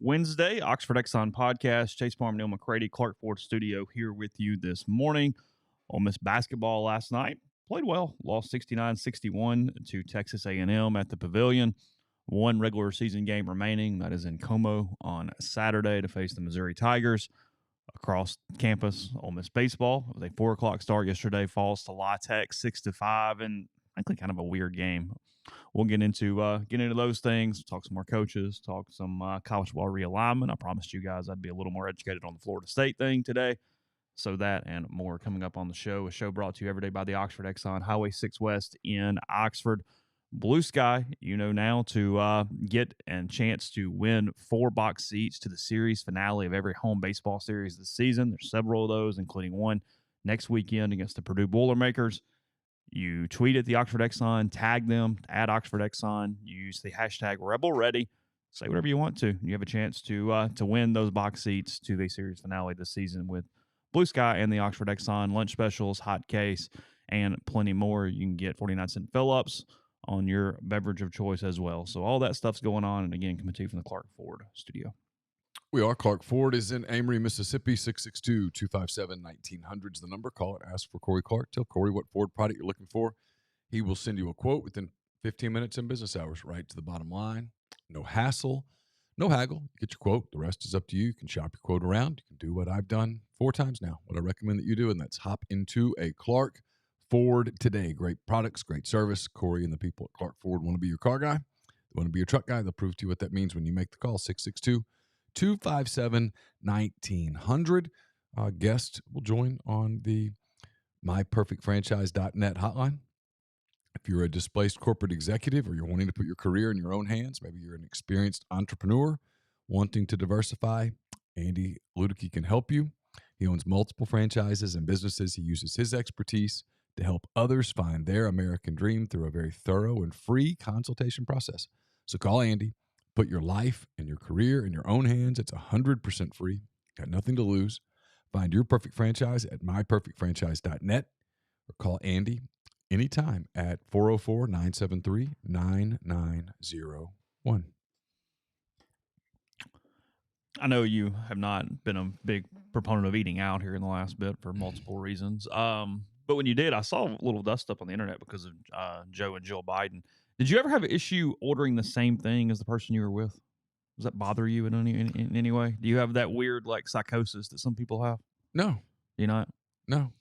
Wednesday, Oxford Exxon Podcast. Chase Parham, Neal, McCready, Clark Ford Studio here with you this morning. Ole Miss basketball last night played well, lost 69-61 to Texas A&M at the Pavilion. One regular season game remaining, that is in Como on Saturday to face the Missouri Tigers. Across campus, Ole Miss baseball, it was a 4 o'clock start yesterday, falls to La Tech 6-5, and frankly kind of a weird game. We'll get into those things, talk some more coaches, talk some college football realignment. I promised you guys I'd be a little more educated on the Florida State thing today. So that and more coming up on the show. A show brought to you every day by the Oxford Exxon, Highway 6 West in Oxford. Blue Sky, now to get a chance to win 4 box seats to the series finale of every home baseball series this season. There's several of those, including one next weekend against the Purdue Boilermakers. You tweet at the Oxford Exxon, tag them, add Oxford Exxon, use the hashtag RebelReady, say whatever you want to. You have a chance to win those box seats to the series finale this season with Blue Sky and the Oxford Exxon lunch specials, hot case, and plenty more. You can get 49-cent fill-ups on your beverage of choice as well. So all that stuff's going on. And again, coming to you from the Clark Ford Studio. We are. Clark Ford is in Amory, Mississippi. 662-257-1900 is the number. Call it. Ask for Corey Clark. Tell Corey what Ford product you're looking for. He will send you a quote within 15 minutes in business hours, right to the bottom line. No hassle, no haggle. You get your quote. The rest is up to you. You can shop your quote around. You can do what I've done 4 times now, what I recommend that you do, and that's hop into a Clark Ford today. Great products, great service. Corey and the people at Clark Ford want to be your car guy. They want to be your truck guy. They'll prove to you what that means when you make the call. 662-257-1900. Guest will join on the myperfectfranchise.net hotline. If you're a displaced corporate executive or you're wanting to put your career in your own hands, maybe you're an experienced entrepreneur wanting to diversify, Andy Ludicky can help you. He owns multiple franchises and businesses. He uses his expertise to help others find their American dream through a very thorough and free consultation process. So call Andy. Put your life and your career in your own hands. It's 100% free. Got nothing to lose. Find your perfect franchise at myperfectfranchise.net or call Andy anytime at 404-973-9901. I know you have not been a big proponent of eating out here in the last bit for multiple reasons. But when you did, I saw a little dust up on the internet because of Joe and Jill Biden. Did you ever have an issue ordering the same thing as the person you were with? Does that bother you in any way? Do you have that weird psychosis that some people have? No. You not? No.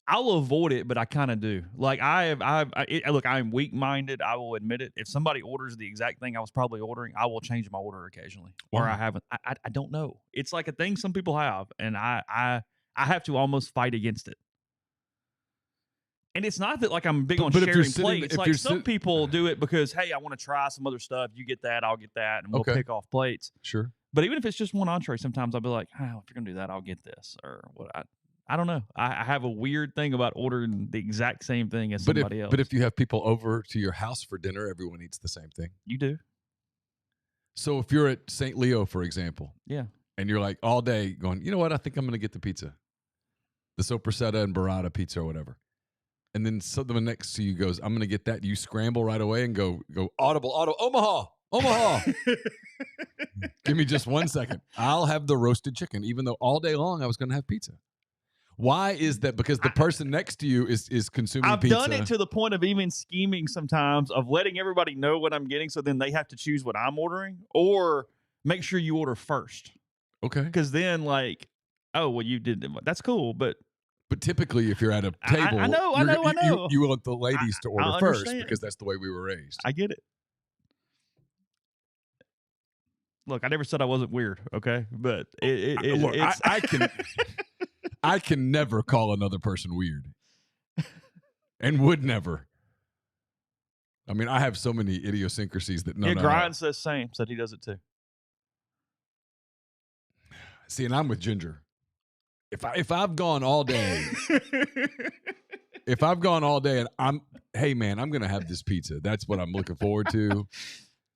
I'll avoid it, but I kind of do. Look, I'm weak-minded. I will admit it. If somebody orders the exact thing I was probably ordering, I will change my order occasionally. Or I haven't. I don't know. It's like a thing some people have, and I have to almost fight against it. And it's not that I'm big on sharing plates. Some people do it because, hey, I want to try some other stuff. You get that, I'll get that, and we'll pick off plates. Sure. But even if it's just one entree, sometimes I'll be like, if you're going to do that, I'll get this. Or what? I don't know. I have a weird thing about ordering the exact same thing as somebody else. But if you have people over to your house for dinner, everyone eats the same thing. You do. So if you're at St. Leo, for example, yeah, and you're like all day going, you know what? I think I'm going to get the pizza, the sopressata and burrata pizza or whatever. And then someone next to you goes, I'm going to get that. You scramble right away and go audible, Omaha. Give me just 1 second. I'll have the roasted chicken, even though all day long I was going to have pizza. Why is that? Because the person next to you is consuming pizza. I've done it to the point of even scheming sometimes of letting everybody know what I'm getting, so then they have to choose what I'm ordering, or make sure you order first. Okay. Because then you did. That's cool, but typically if you're at a table, I know. You want the ladies to order first because that's the way we were raised. I get it. Look, I never said I wasn't weird, okay? But I can never call another person weird, and would never. I mean, I have so many idiosyncrasies that Grind says same. Said he does it too. See, and I'm with Ginger. If I've gone all day, and hey man, I'm gonna have this pizza. That's what I'm looking forward to.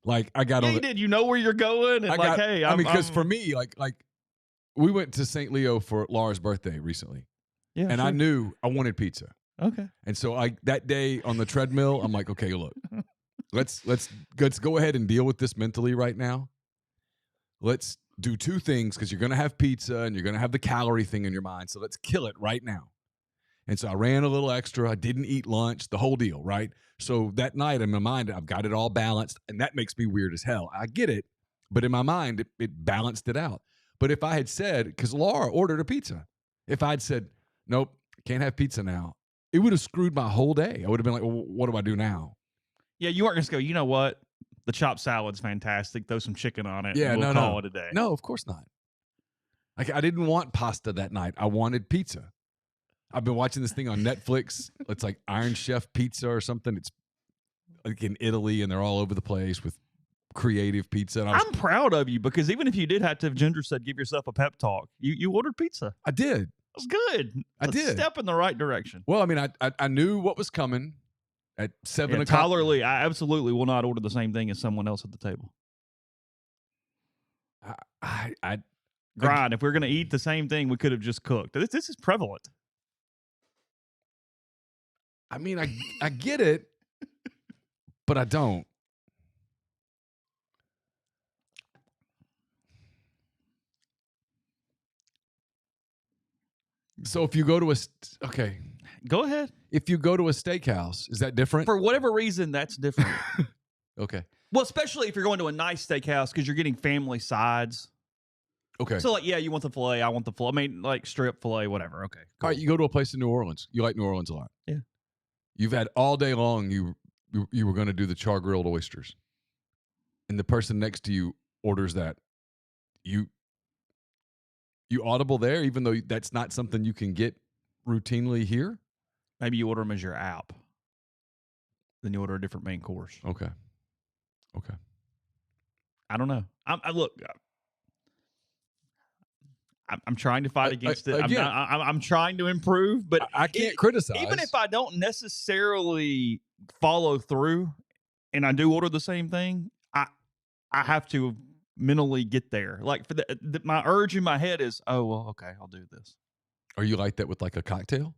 Like I got did you know where you're going? And because for me, like we went to St. Leo for Laura's birthday recently. Yeah. And sure. I knew I wanted pizza. Okay. And so that day on the treadmill, I'm like, okay, look, let's go ahead and deal with this mentally right now. Let's do two things because you're going to have pizza and you're going to have the calorie thing in your mind. So let's kill it right now. And so I ran a little extra. I didn't eat lunch, the whole deal, right? So that night in my mind, I've got it all balanced, and that makes me weird as hell. I get it, but in my mind, it balanced it out. But if I had said, because Laura ordered a pizza, if I'd said, nope, can't have pizza now, it would have screwed my whole day. I would have been like, well, what do I do now? Yeah, you weren't going to go, you know what? The chopped salad's fantastic. Throw some chicken on it. Yeah, and we'll no, call no. it a day. No, of course not. Like, I didn't want pasta that night. I wanted pizza. I've been watching this thing on Netflix. It's like Iron Chef Pizza or something. It's like in Italy, and they're all over the place with creative pizza. And I'm proud of you because even if you did have to, Ginger said, give yourself a pep talk. You ordered pizza. I did. It was good. I did. Step in the right direction. Well, I mean, I knew what was coming at 7 o'clock. Tyler Lee, I absolutely will not order the same thing as someone else at the table. Grind. If we're going to eat the same thing, we could have just cooked. This is prevalent. I mean, I get it, but I don't. So if you go to okay. Go ahead. If you go to a steakhouse, is that different? For whatever reason, that's different. Okay. Well, especially if you're going to a nice steakhouse because you're getting family sides. Okay. So, like, yeah, you want the filet, I want the filet. I mean, like strip filet, whatever. Okay. Cool. All right, you go to a place in New Orleans. You like New Orleans a lot. Yeah. You've had all day long, you were going to do the char-grilled oysters. And the person next to you orders that. You audible there, even though that's not something you can get routinely here? Maybe you order them as your app. Then you order a different main course. Okay. I don't know. I'm trying to fight against it. Again, I'm trying to improve, but I can't criticize. Even if I don't necessarily follow through and I do order the same thing, I have to mentally get there. Like for my urge in my head is, oh, well, okay, I'll do this. Are you like that with like a cocktail?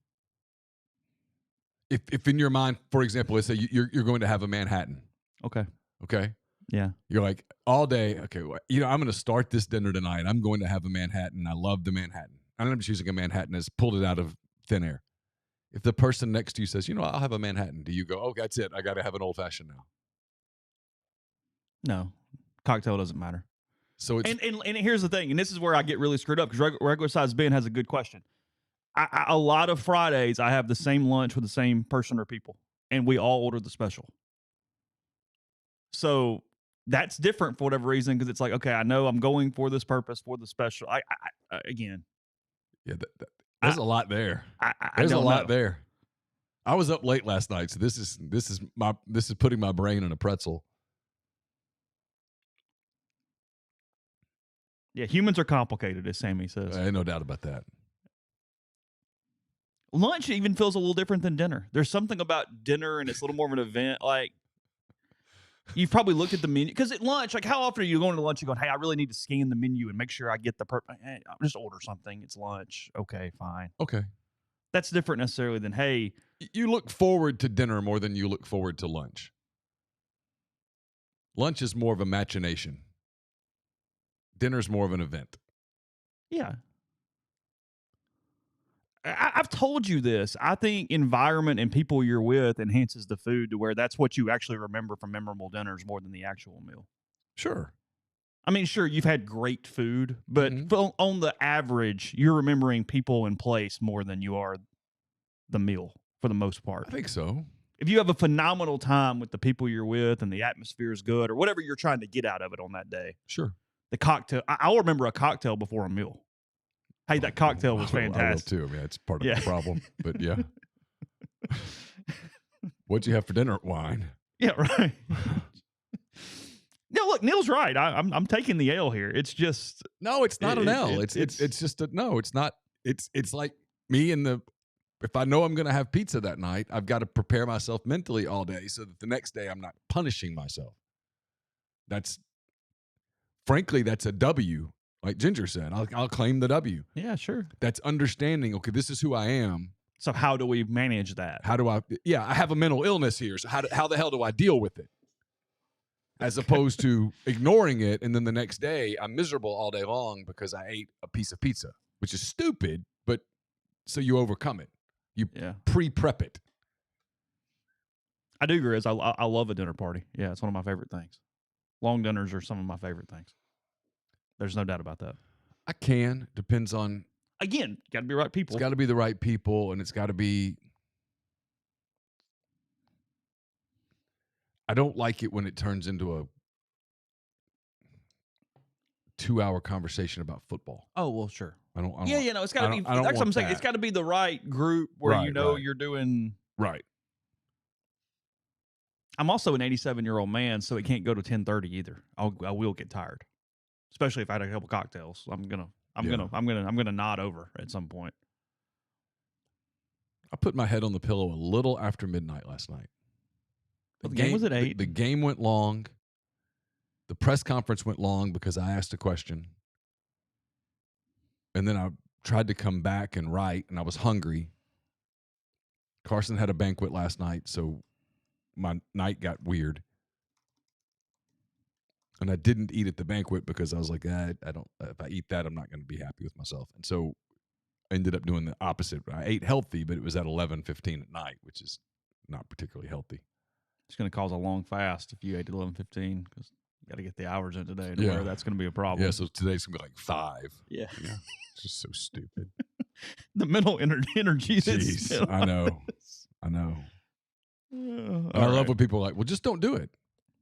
If in your mind, for example, let's say you're going to have a Manhattan. Okay. Yeah. You're like, all day, okay, well, I'm going to start this dinner tonight. I'm going to have a Manhattan. I love the Manhattan. I'm just using a Manhattan as pulled it out of thin air. If the person next to you says, I'll have a Manhattan, do you go, oh, that's it. I got to have an old fashioned now? No. Cocktail doesn't matter. So it's, and here's the thing, and this is where I get really screwed up because regular size Ben has a good question. A lot of Fridays, I have the same lunch with the same person or people, and we all order the special. So that's different for whatever reason because it's like, okay, I know I'm going for this purpose for the special. Again, yeah, there's a lot there. There's a lot there. I was up late last night, so this is putting my brain in a pretzel. Yeah, humans are complicated, as Sammy says. I ain't no doubt about that. Lunch even feels a little different than dinner. There's something about dinner, and it's a little more of an event. Like, you've probably looked at the menu. Because at lunch, like, how often are you going to lunch and going, hey, I really need to scan the menu and make sure I get the hey, I'll just order something. It's lunch. Okay, fine. Okay. That's different necessarily than, hey. You look forward to dinner more than you look forward to lunch. Lunch is more of a machination. Dinner's more of an event. Yeah. I've told you this. I think environment and people you're with enhances the food to where that's what you actually remember from memorable dinners more than the actual meal. Sure. I mean, sure, you've had great food, but on the average, you're remembering people and place more than you are the meal for the most part. I think so. If you have a phenomenal time with the people you're with and the atmosphere is good or whatever you're trying to get out of it on that day. Sure. The cocktail, I'll remember a cocktail before a meal. Hey, that cocktail was fantastic. I will too. I mean, it's part of the problem, but yeah. What'd you have for dinner? Wine. Yeah, right. No, look, Neal's right. I'm taking the L here. It's just no, it's not an L. It's just a no. It's not. It's like me and the. If I know I'm going to have pizza that night, I've got to prepare myself mentally all day so that the next day I'm not punishing myself. Frankly, that's a W. Like Ginger said, I'll claim the W. Yeah, sure. That's understanding, okay, this is who I am. So how do we manage that? How do I have a mental illness here. So how the hell do I deal with it? as opposed to ignoring it. And then the next day, I'm miserable all day long because I ate a piece of pizza, which is stupid, but so you overcome it. You pre-prep it. I do agree. I love a dinner party. Yeah, it's one of my favorite things. Long dinners are some of my favorite things. There's no doubt about that. I can. Depends on. Again, got to be the right people. It's got to be the right people, and it's got to be. I don't like it when it turns into a 2-hour conversation about football. Oh, well, sure. I don't no, it's got to be. That's what I'm saying. It's got to be the right group where you're doing. Right. I'm also an 87-year-old man, so it can't go to 10:30 either. I will get tired, especially if I had a couple cocktails. I'm gonna nod over at some point. I put my head on the pillow a little after midnight last night. The game was at 8. The game went long. The press conference went long because I asked a question. And then I tried to come back and write, and I was hungry. Carson had a banquet last night, so my night got weird. And I didn't eat at the banquet because I was like, I don't. If I eat that, I'm not going to be happy with myself. And so I ended up doing the opposite. I ate healthy, but it was at 11:15 at night, which is not particularly healthy. It's going to cause a long fast if you ate at 11:15 because you got to get the hours in today. To where that's going to be a problem. Yeah, so today's going to be like 5. Yeah. It's just so stupid. The mental energy. Jeez, I know. I love when people are like, well, just don't do it.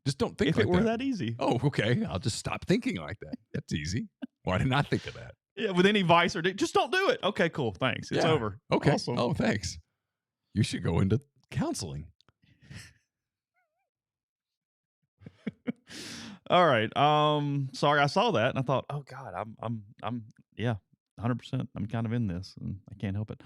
Just don't think if like it were that easy. Oh, okay. I'll just stop thinking like that. That's easy. Why didn't I think of that? Yeah, with any vice or just don't do it. Okay, cool. Thanks. It's over. Okay. Awesome. Oh, thanks. You should go into counseling. All right. Sorry, I saw that and I thought, oh God, I'm 100%. I'm kind of in this and I can't help it.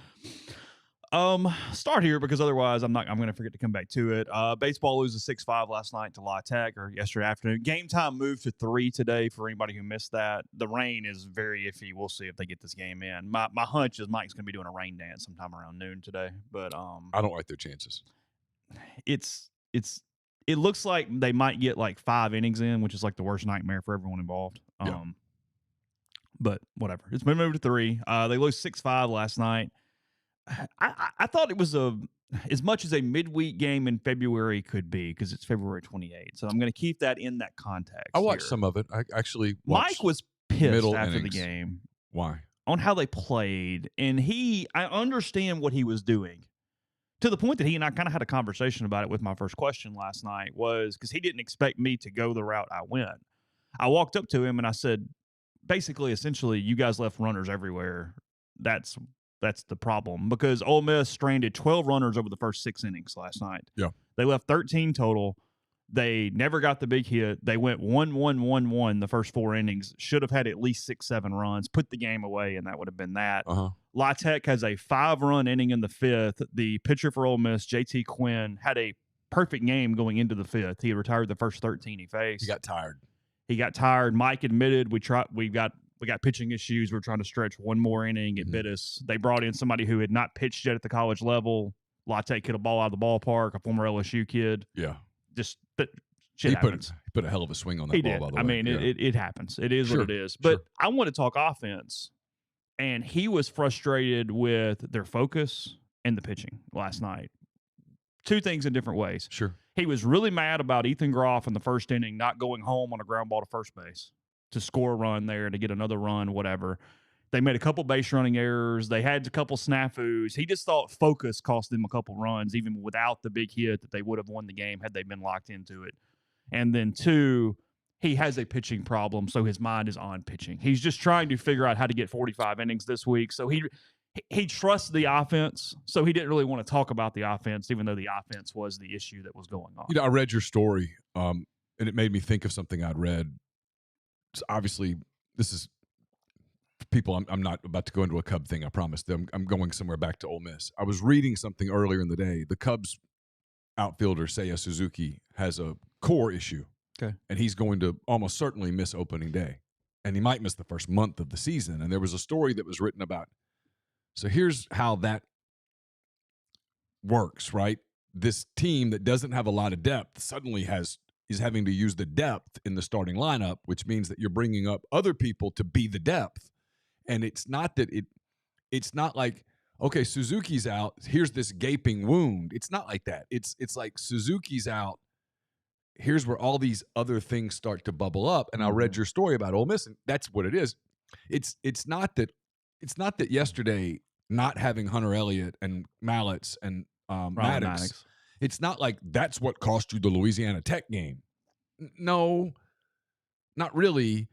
Start here because otherwise I'm going to forget to come back to it. Baseball loses 6-5 last night to Louisiana Tech or yesterday afternoon. Game time moved to 3 today for anybody who missed that. The rain is very iffy. We'll see if they get this game in. My hunch is Mike's going to be doing a rain dance sometime around noon today, but I don't like their chances. It looks like they might get like 5 innings in, which is like the worst nightmare for everyone involved. But whatever. It's been moved to 3. They lose 6-5 last night. I thought it was as much as a midweek game in February could be because it's February 28th. So I'm going to keep that in that context. I watched some of it. I actually Mike was pissed after the game. Why? On how they played. And I understand what he was doing. To the point that he and I kind of had a conversation about it with my first question last night was because he didn't expect me to go the route I went. I walked up to him and I said, basically, essentially, you guys left runners everywhere. That's the problem because Ole Miss stranded 12 runners over the first 6 innings last night. Yeah. They left 13 total. They never got the big hit. They went 1-1-1-1 the first 4 innings. Should have had at least 6-7 runs, put the game away, and that would have been that. La Tech has a 5-run inning in the 5th. The pitcher for Ole Miss, JT Quinn, had a perfect game going into the 5th. He retired the first 13 he faced. He got tired. Mike admitted we got pitching issues. We're trying to stretch one more inning. It bit us. They brought in somebody who had not pitched yet at the college level. La Tech hit a ball out of the ballpark, a former LSU kid. Yeah. Just shit happens. He put a hell of a swing on that ball, by the way. It happens. It is what it is. But I want to talk offense. And he was frustrated with their focus and the pitching last night. 2 things in different ways. Sure. He was really mad about Ethan Groff in the first inning not going home on a ground ball to first base to score a run there, to get another run, whatever. They made a couple base running errors. They had a couple snafus. He just thought focus cost them a couple runs, even without the big hit that they would have won the game had they been locked into it. And then 2, he has a pitching problem, so his mind is on pitching. He's just trying to figure out how to get 45 innings this week. So he trusts the offense, so he didn't really want to talk about the offense, even though the offense was the issue that was going on. I read your story, and it made me think of something I'd read. So obviously, this is people. I'm not about to go into a Cub thing. I promise. I'm going somewhere back to Ole Miss. I was reading something earlier in the day. The Cubs outfielder Seiya Suzuki has a core issue. Okay. And he's going to almost certainly miss opening day. And he might miss the first month of the season. And there was a story that was written about. So here's how that works, right? This team that doesn't have a lot of depth suddenly has is having to use the depth in the starting lineup, which means that you're bringing up other people to be the depth. And it's not that it's not like, okay, Suzuki's out, here's this gaping wound. It's not like that. It's like Suzuki's out, here's where all these other things start to bubble up. And I read your story about Ole Miss, and that's what it is. It's not that yesterday not having Hunter Elliott and Mallets and Maddox, it's not like that's what cost you the Louisiana Tech game. No, not really.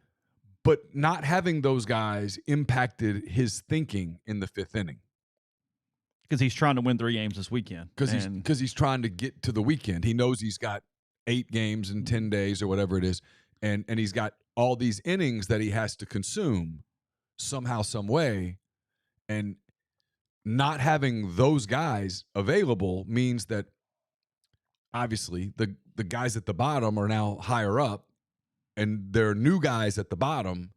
But not having those guys impacted his thinking in the fifth inning. Because he's trying to win 3 games this weekend. Because he's trying to get to the weekend. He knows he's got 8 games in 10 days or whatever it is. And he's got all these innings that he has to consume somehow, some way. And not having those guys available means that obviously the guys at the bottom are now higher up. And there are new guys at the bottom,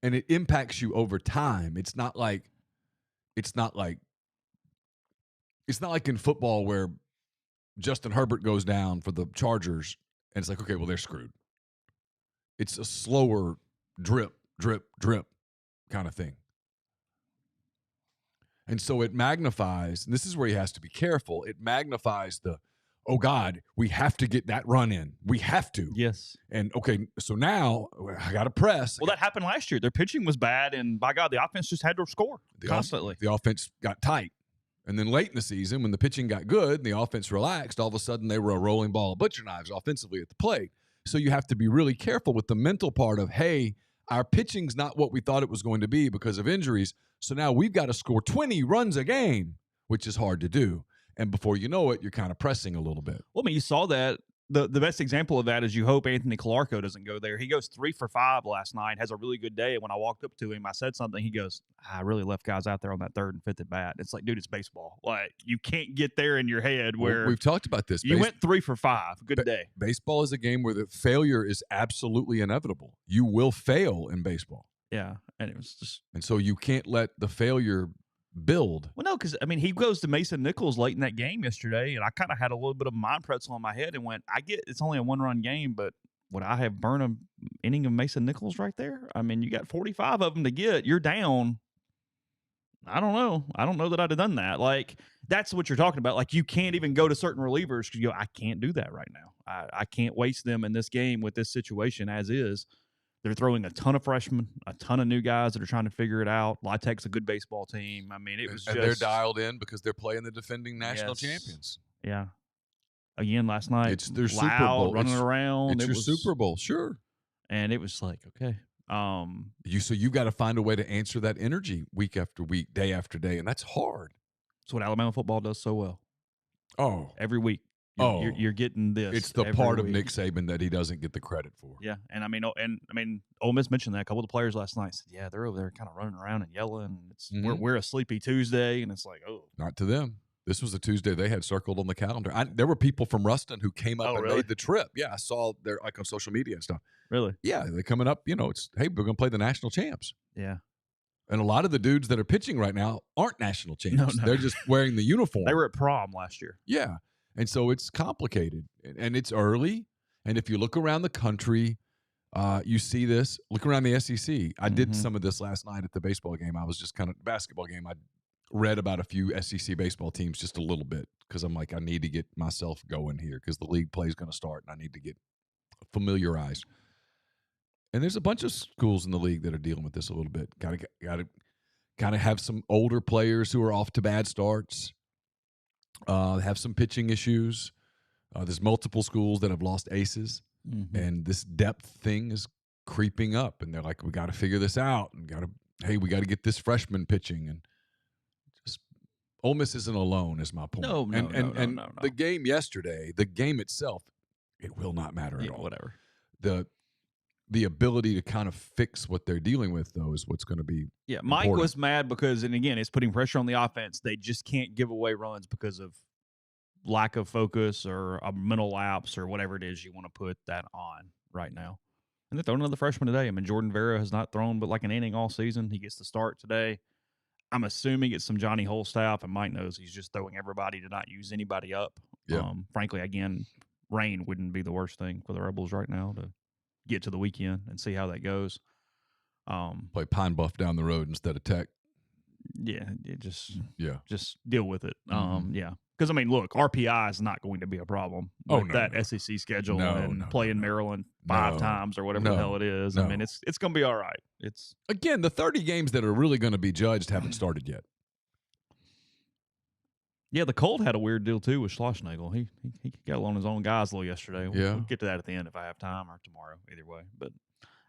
and it impacts you over time. It's not like in football where Justin Herbert goes down for the Chargers, and it's like, okay, well, they're screwed. It's a slower drip, drip, drip kind of thing. And so it magnifies, and this is where he has to be careful, it magnifies the, oh, God, we have to get that run in. We have to. Yes. And, okay, so now I got to press. Well, that happened last year. Their pitching was bad, and by God, the offense just had to score constantly. The offense got tight. And then late in the season, when the pitching got good and the offense relaxed, all of a sudden they were a rolling ball of butcher knives offensively at the plate. So you have to be really careful with the mental part of, hey, our pitching's not what we thought it was going to be because of injuries. So now we've got to score 20 runs a game, which is hard to do. And before you know it, you're kind of pressing a little bit. Well, I mean, you saw that. The best example of that is you hope Anthony Calarco doesn't go there. He goes 3 for 5 last night, has a really good day. And when I walked up to him, I said something. He goes, I really left guys out there on that 3rd and 5th at bat. It's like, dude, it's baseball. Like, you can't get there in your head where we've talked about this. You went 3 for 5. Good day. Baseball is a game where the failure is absolutely inevitable. You will fail in baseball. Yeah. And it was just. And so you can't let the failure build. Well, no, because, I mean, he goes to Mason Nichols late in that game yesterday, and I kind of had a little bit of mind pretzel in my head and went, I get it's only a 1-run game, but would I have burned an inning of Mason Nichols right there? I mean, you got 45 of them to get. You're down. I don't know. I don't know that I'd have done that. Like, that's what you're talking about. Like, you can't even go to certain relievers because you go, I can't do that right now. I can't waste them in this game with this situation as is. They're throwing a ton of freshmen, a ton of new guys that are trying to figure it out. La Tech's a good baseball team. I mean, it was and they're dialed in because they're playing the defending national champions. Yeah. Again, last night, it's their loud, Super Bowl. running around. It's your Super Bowl, sure. And it was like, okay. So you got to find a way to answer that energy week after week, day after day, and that's hard. That's what Alabama football does so well. Oh. Every week. You're getting this. It's the part of Nick Saban that he doesn't get the credit for. Yeah, and I mean, Ole Miss mentioned that a couple of the players last night said, yeah, they're over there kind of running around and yelling. It's we're a sleepy Tuesday, and it's like, oh, not to them. This was a Tuesday they had circled on the calendar. There were people from Ruston who came up and made the trip. Yeah, I saw their on social media and stuff. Really? Yeah, they're coming up. It's hey, we're gonna play the national champs. Yeah. And a lot of the dudes that are pitching right now aren't national champs. No. They're just wearing the uniform. They were at prom last year. Yeah. And so it's complicated, and it's early. And if you look around the country, you see this. Look around the SEC. I did some of this last night at the baseball game. I was just basketball game. I read about a few SEC baseball teams just a little bit because I'm like, I need to get myself going here because the league play is going to start, and I need to get familiarized. And there's a bunch of schools in the league that are dealing with this a little bit. Got to kind of have some older players who are off to bad starts. Have some pitching issues. There's multiple schools that have lost aces, and this depth thing is creeping up. And they're like, we got to figure this out, and we got to get this freshman pitching. And just Ole Miss isn't alone, is my point. No. The game yesterday, the game itself, it will not matter at all. Whatever. The ability to kind of fix what they're dealing with, though, is what's going to be Mike important. was mad because, and again, it's putting pressure on the offense. They just can't give away runs because of lack of focus or a mental lapse or whatever it is you want to put that on right now. And they're throwing another freshman today. I mean, Jordan Vera has not thrown but like an inning all season. He gets to start today. I'm assuming it's some Johnny Holstaff, and Mike knows he's just throwing everybody to not use anybody up. Yeah. Frankly, again, rain wouldn't be the worst thing for the Rebels right now to get to the weekend and see how that goes. Play Pine Bluff down the road instead of Tech. Yeah, just deal with it. Mhm. Yeah, because I mean, look, RPI is not going to be a problem with that SEC schedule and playing Maryland 5 times or whatever the hell it is. I mean, it's going to be all right. It's again, the 30 games that are really going to be judged haven't started yet. Yeah, the Colt had a weird deal too with Schlossnagle. He got on his own guys a little yesterday. We'll get to that at the end if I have time or tomorrow, either way. But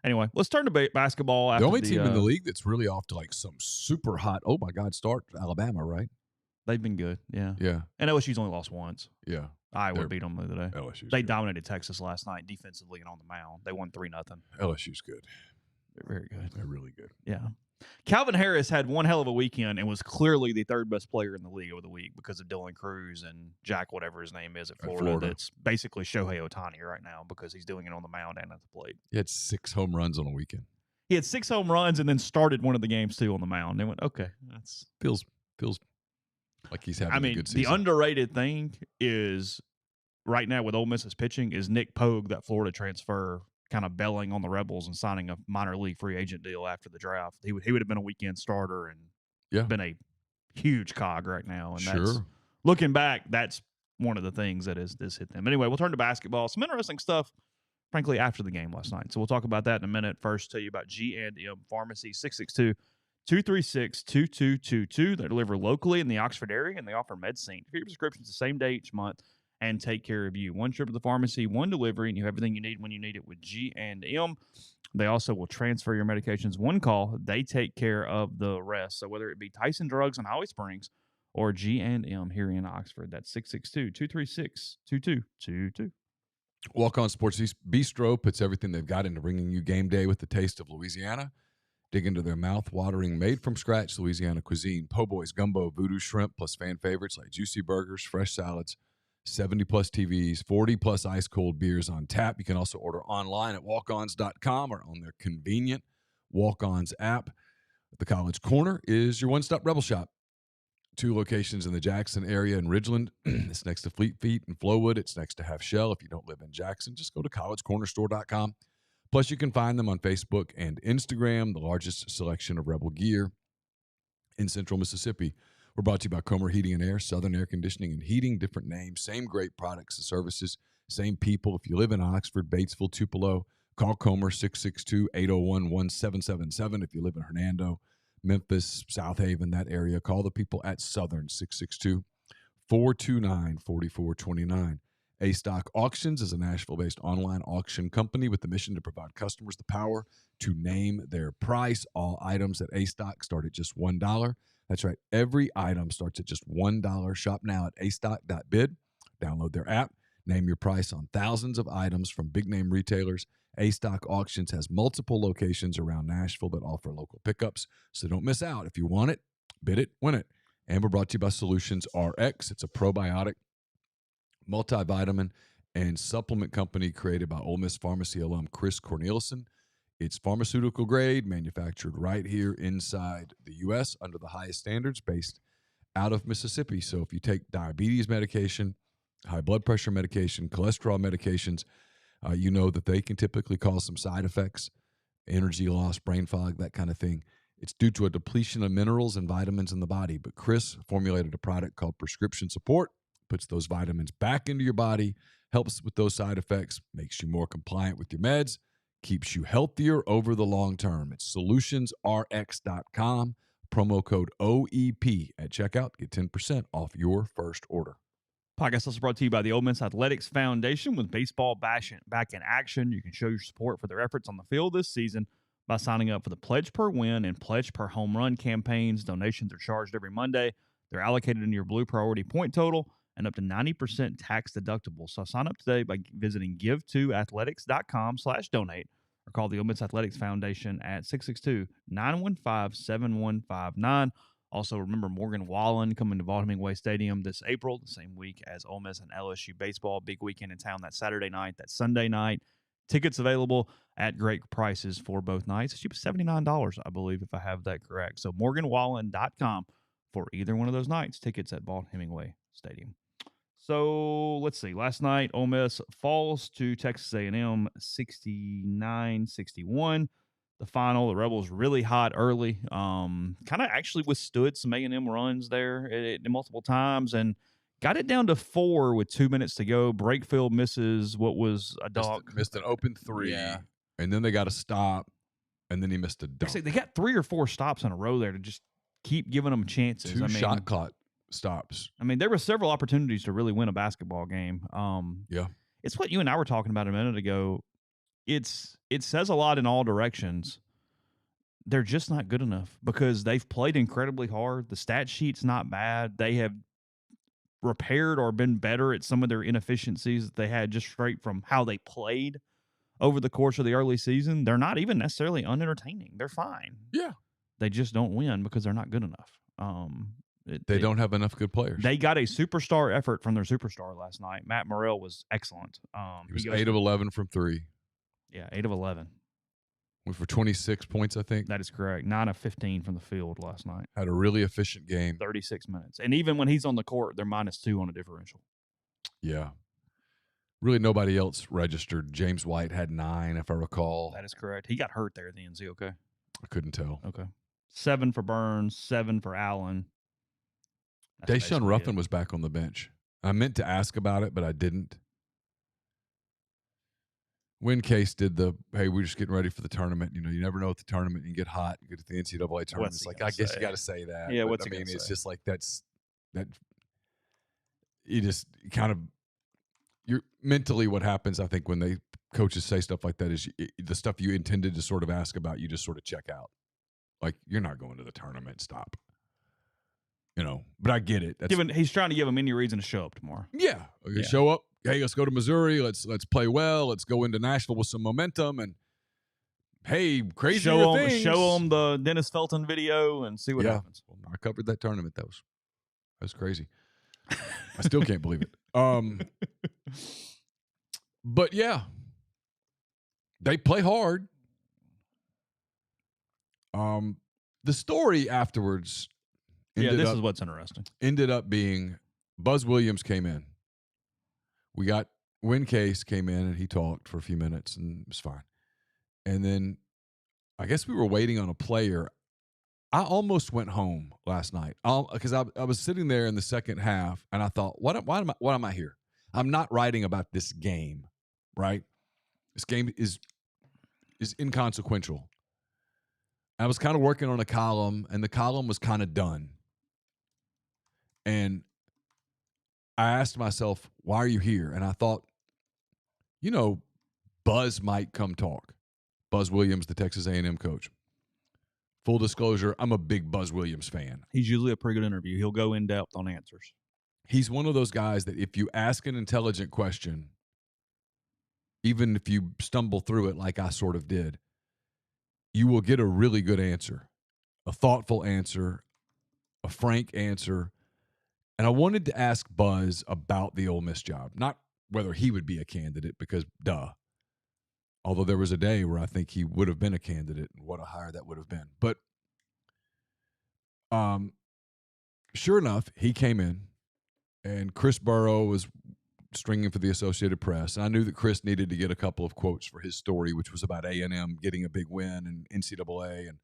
anyway, let's turn to basketball. After the only team in the league that's really off to like some super hot, oh my God, start Alabama, right? They've been good, yeah. Yeah. And LSU's only lost once. Yeah. Iowa beat them the other day. LSU's They good. dominated Texas last night defensively and on the mound. They won 3-0. LSU's good. They're very good. They're really good. Yeah. Calvin Harris had one hell of a weekend and was clearly the third best player in the league over the week because of Dylan Cruz and Jack, whatever his name is at Florida. That's basically Shohei Ohtani right now because he's doing it on the mound and at the plate. He had 6 home runs on a weekend. He had 6 home runs and then started one of the games too on the mound. They went, okay, that's feels like he's having a good season. The underrated thing is right now with Ole Miss's pitching is Nick Pogue, that Florida transfer, kind of belling on the Rebels and signing a minor league free agent deal after the draft. He would have been a weekend starter and been a huge cog right now. And that's, looking back, that's one of the things that has hit them. Anyway, we'll turn to basketball. Some interesting stuff, frankly, after the game last night. So we'll talk about that in a minute. First, tell you about G&M Pharmacy, 662-236-2222. They deliver locally in the Oxford area, and they offer MedSync. For your prescriptions the same day each month and take care of you. One trip to the pharmacy, one delivery, and you have everything you need when you need it with G&M. They also will transfer your medications. One call, they take care of the rest. So whether it be Tyson Drugs in Holly Springs or G&M here in Oxford, that's 662-236-2222. Walk On Sports Bistro puts everything they've got into bringing you game day with the taste of Louisiana. Dig into their mouth-watering, made-from-scratch Louisiana cuisine. Po' boys, gumbo, voodoo shrimp, plus fan favorites like juicy burgers, fresh salads, 70-plus TVs, 40-plus ice-cold beers on tap. You can also order online at walkons.com or on their convenient Walk-Ons app. The College Corner is your one-stop Rebel shop. 2 locations in the Jackson area in Ridgeland. It's next to Fleet Feet in Flowood. It's next to Half Shell. If you don't live in Jackson, just go to collegecornerstore.com. Plus, you can find them on Facebook and Instagram, the largest selection of Rebel gear in Central Mississippi. We're brought to you by Comer Heating and Air, Southern Air Conditioning and Heating, different names, same great products and services, same people. If you live in Oxford, Batesville, Tupelo, call Comer 662-801-1777. If you live in Hernando, Memphis, South Haven, that area, call the people at Southern 662-429-4429. A-Stock Auctions is a Nashville-based online auction company with the mission to provide customers the power to name their price. All items at A-Stock start at just $1. That's right. Every item starts at just $1. Shop now at astock.bid. Download their app. Name your price on thousands of items from big-name retailers. A-Stock Auctions has multiple locations around Nashville that offer local pickups, so don't miss out. If you want it, bid it, win it. And we're brought to you by Solutions RX. It's a probiotic, multivitamin, and supplement company created by Ole Miss Pharmacy alum Chris Cornelison. It's pharmaceutical grade, manufactured right here inside the U.S. under the highest standards, based out of Mississippi. So if you take diabetes medication, high blood pressure medication, cholesterol medications, you know that they can typically cause some side effects, energy loss, brain fog, that kind of thing. It's due to a depletion of minerals and vitamins in the body. But Chris formulated a product called Prescription Support, puts those vitamins back into your body, helps with those side effects, makes you more compliant with your meds, keeps you healthier over the long term. It's solutionsrx.com, promo code OEP at checkout. Get 10% off your first order. Podcast also brought to you by the Ole Miss Athletics Foundation. With baseball back in action, you can show your support for their efforts on the field this season by signing up for the Pledge Per Win and Pledge Per Home Run campaigns. Donations are charged every Monday. They're allocated into your Blue Priority point total and up to 90% tax deductible. So sign up today by visiting give2athletics.com/donate or call the Ole Miss Athletics Foundation at 662-915-7159. Also, remember Morgan Wallen coming to Vaught Hemingway Stadium this April, the same week as Ole Miss and LSU baseball. Big weekend in town that Saturday night, that Sunday night. Tickets available at great prices for both nights. It's cheap as $79, I believe, if I have that correct. So morganwallen.com for either one of those nights. Tickets at Vaught Hemingway Stadium. So let's see. Last night, Ole Miss falls to Texas A&M 69-61. The final, the Rebels really hot early. Kind of actually withstood some A&M runs there multiple times and got it down to 4 with 2 minutes to go. Brakefield misses what was a dunk. Missed an open three, Yeah. and then they got a stop, and then he missed a dunk. They got 3 or 4 stops in a row there to just keep giving them chances. Two shot clock stops. I mean, there were several opportunities to really win a basketball game. Yeah. It's what you and I were talking about a minute ago. It says a lot in all directions. They're just not good enough because they've played incredibly hard. The stat sheet's not bad. They have repaired or been better at some of their inefficiencies that they had just straight from how they played over the course of the early season. They're not even necessarily unentertaining. They're fine. Yeah. They just don't win because they're not good enough. They don't have enough good players. They got a superstar effort from their superstar last night. Matt Morrell was excellent. He was 8 of 11 from 3. Yeah, 8 of 11. Went for 26 points, I think. That is correct. 9 of 15 from the field last night. Had a really efficient game. 36 minutes. And even when he's on the court, they're -2 on a differential. Yeah. Really nobody else registered. James White had 9, if I recall. That is correct. He got hurt there at the end. Okay. I couldn't tell. Okay. 7 for Burns, 7 for Allen. Deshaun Ruffin was back on the bench. I meant to ask about it, but I didn't. Win Case did hey, we're just getting ready for the tournament. You never know at the tournament. You get hot. You get to the NCAA tournament. It's like, I guess you got to say that. Yeah, but, it's just like that. You just kind of, you're mentally what happens, I think, when coaches say stuff like that is the stuff you intended to sort of ask about, you just sort of check out. Like, you're not going to the tournament. Stop. But I get it. He's trying to give him any reason to show up tomorrow. Yeah. Show up. Hey, let's go to Missouri. Let's play well. Let's go into Nashville with some momentum. And, hey, crazy things. Show them the Dennis Felton video and see what happens. Well, I covered that tournament. That was crazy. I still can't believe it. But, yeah, they play hard. The story afterwards this is what's interesting. Ended up being Buzz Williams came in. We got Win Case came in and he talked for a few minutes and it was fine. And then I guess we were waiting on a player. I almost went home last night because I was sitting there in the second half and I thought, why am I here? I'm not writing about this game, right? This game is inconsequential. I was kind of working on a column and the column was kind of done. And I asked myself, why are you here? And I thought, Buzz might come talk. Buzz Williams, the Texas A&M coach. Full disclosure, I'm a big Buzz Williams fan. He's usually a pretty good interview. He'll go in depth on answers. He's one of those guys that if you ask an intelligent question, even if you stumble through it like I sort of did, you will get a really good answer, a thoughtful answer, a frank answer. And I wanted to ask Buzz about the Ole Miss job, not whether he would be a candidate because, duh. Although there was a day where I think he would have been a candidate and what a hire that would have been. But sure enough, he came in and Chris Burrow was stringing for the Associated Press. And I knew that Chris needed to get a couple of quotes for his story, which was about A&M getting a big win and NCAA and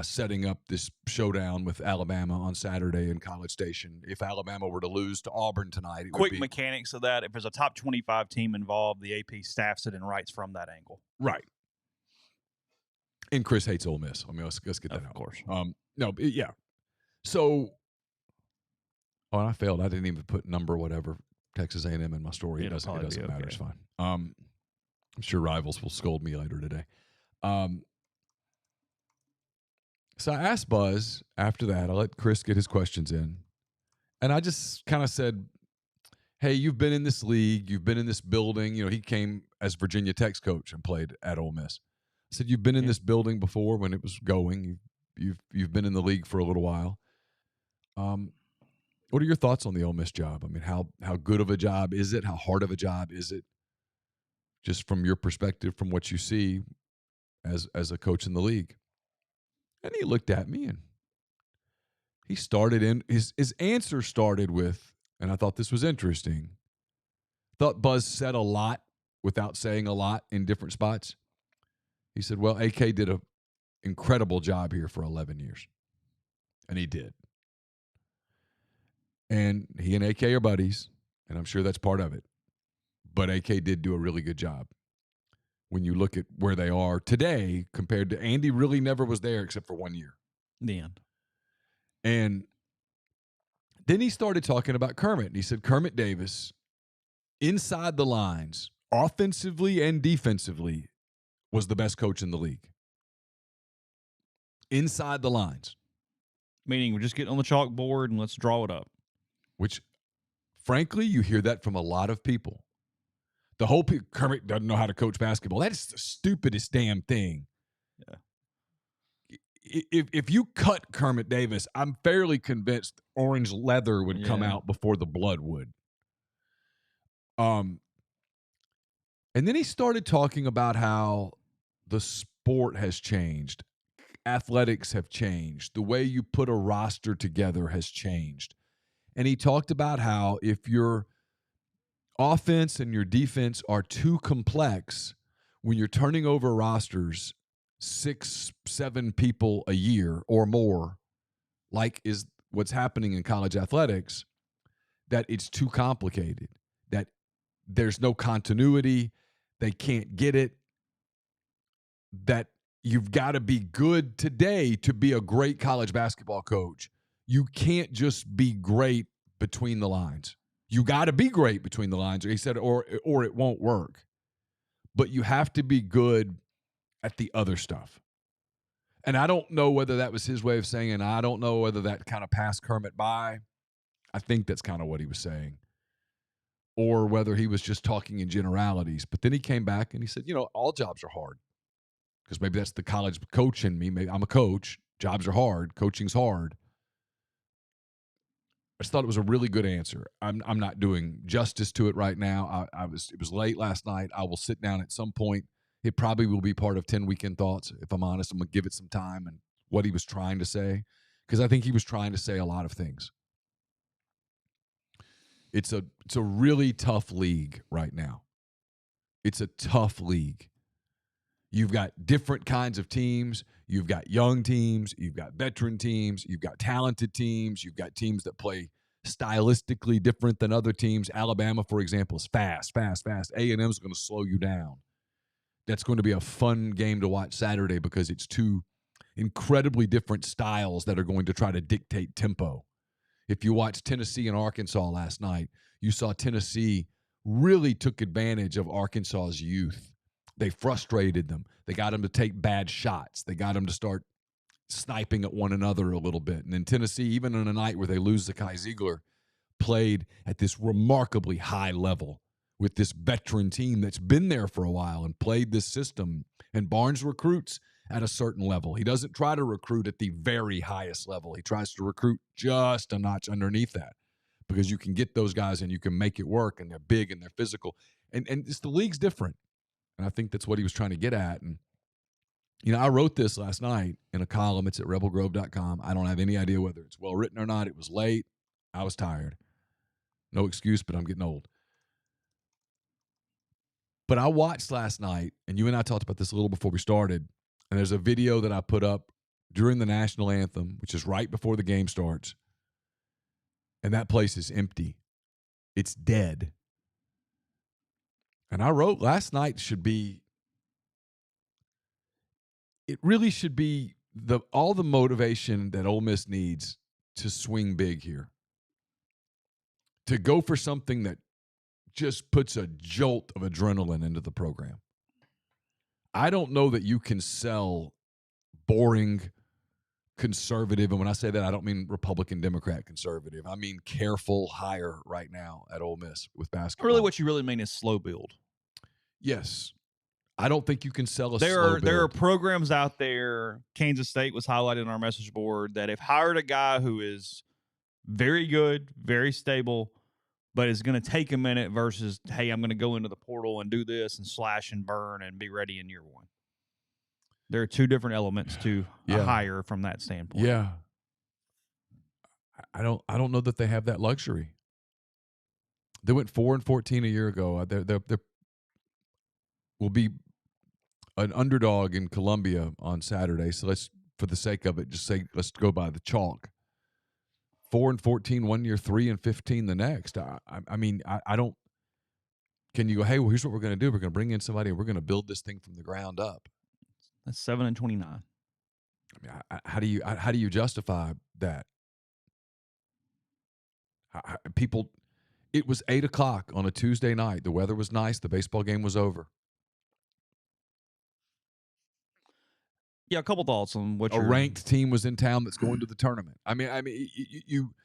setting up this showdown with Alabama on Saturday in College Station. If Alabama were to lose to Auburn tonight, Quick mechanics of that. If there's a top 25 team involved, the AP staffs it and writes from that angle. Right. And Chris hates Ole Miss. I mean, let's get that out. Of course. Yeah. So, and I failed. I didn't even put number whatever Texas A&M in my story. It doesn't matter. Okay. It's fine. I'm sure rivals will scold me later today. So I asked Buzz after that. I let Chris get his questions in. And I just kind of said, hey, you've been in this league. You've been in this building. He came as Virginia Tech's coach and played at Ole Miss. I said, you've been in this building before when it was going. You've been in the league for a little while. What are your thoughts on the Ole Miss job? I mean, how good of a job is it? How hard of a job is it? Just from your perspective, from what you see as a coach in the league. And he looked at me and he started in his answer started with, and I thought this was interesting. Thought Buzz said a lot without saying a lot in different spots. He said, well, AK did an incredible job here for 11 years. And he did. And he and AK are buddies, and I'm sure that's part of it. But AK did do a really good job. When you look at where they are today compared to Andy, really never was there except for 1 year. The end. And then he started talking about Kermit. And he said Kermit Davis, inside the lines, offensively and defensively, was the best coach in the league. Inside the lines. Meaning we're just getting on the chalkboard and let's draw it up. Which, frankly, you hear that from a lot of people. The whole Kermit doesn't know how to coach basketball. That is the stupidest damn thing. Yeah. If you cut Kermit Davis, I'm fairly convinced orange leather would come out before the blood would. And then he started talking about how the sport has changed. Athletics have changed. The way you put a roster together has changed. And he talked about how if your offense and your defense are too complex, when you're turning over rosters 6-7 people a year or more, like is what's happening in college athletics, that it's too complicated, that there's no continuity, they can't get it, that you've got to be good today to be a great college basketball coach. You can't just be great between the lines. You got to be great between the lines, he said, or it won't work. But you have to be good at the other stuff. And I don't know whether that was his way of saying, and I don't know whether that kind of passed Kermit by. I think that's kind of what he was saying. Or whether he was just talking in generalities. But then he came back and he said, all jobs are hard. Because maybe that's the college coach in me. Maybe I'm a coach. Jobs are hard. Coaching's hard. I just thought it was a really good answer. I'm not doing justice to it right now. It was late last night. I will sit down at some point. It probably will be part of 10 Weekend Thoughts. If I'm honest, I'm going to give it some time and what he was trying to say. Because I think he was trying to say a lot of things. It's a really tough league right now. It's a tough league. You've got different kinds of teams. You've got young teams. You've got veteran teams. You've got talented teams. You've got teams that play stylistically different than other teams. Alabama, for example, is fast. A&M is going to slow you down. That's going to be a fun game to watch Saturday because it's two incredibly different styles that are going to try to dictate tempo. If you watched Tennessee and Arkansas last night, you saw Tennessee really took advantage of Arkansas's youth. They frustrated them. They got them to take bad shots. They got them to start sniping at one another a little bit. And then Tennessee, even on a night where they lose Zakai Ziegler, played at this remarkably high level with this veteran team that's been there for a while and played this system. And Barnes recruits at a certain level. He doesn't try to recruit at the very highest level. He tries to recruit just a notch underneath that because you can get those guys and you can make it work, and they're big and they're physical. And the league's different. And I think that's what he was trying to get at. And, I wrote this last night in a column. It's at rebelgrove.com. I don't have any idea whether it's well written or not. It was late. I was tired. No excuse, but I'm getting old. But I watched last night, and you and I talked about this a little before we started, and there's a video that I put up during the national anthem, which is right before the game starts, and that place is empty. It's dead. And I wrote last night it really should be all the motivation that Ole Miss needs to swing big here. To go for something that just puts a jolt of adrenaline into the program. I don't know that you can sell boring conservative, and when I say that, I don't mean Republican, Democrat, conservative. I mean careful hire right now at Ole Miss with basketball. Really, what you really mean is slow build. Yes. I don't think you can sell a slow build. There are programs out there. Kansas State was highlighted in our message board that have hired a guy who is very good, very stable, but it's going to take a minute versus, hey, I'm going to go into the portal and do this and slash and burn and be ready in year one. There are two different elements to a hire from that standpoint. Yeah. I don't know that they have that luxury. They went 4-14 a year ago. They will be an underdog in Columbia on Saturday. So let's, for the sake of it, just say let's go by the chalk. 4-14 one year, 3-15 the next. I mean, I don't. Can you go, hey, well, here's what we're going to do. We're going to bring in somebody and we're going to build this thing from the ground up. That's 7-29. I mean, how do you justify that? People, it was 8:00 on a Tuesday night. The weather was nice. The baseball game was over. Yeah, a couple thoughts on what a ranked team was in town that's going to the tournament. I mean,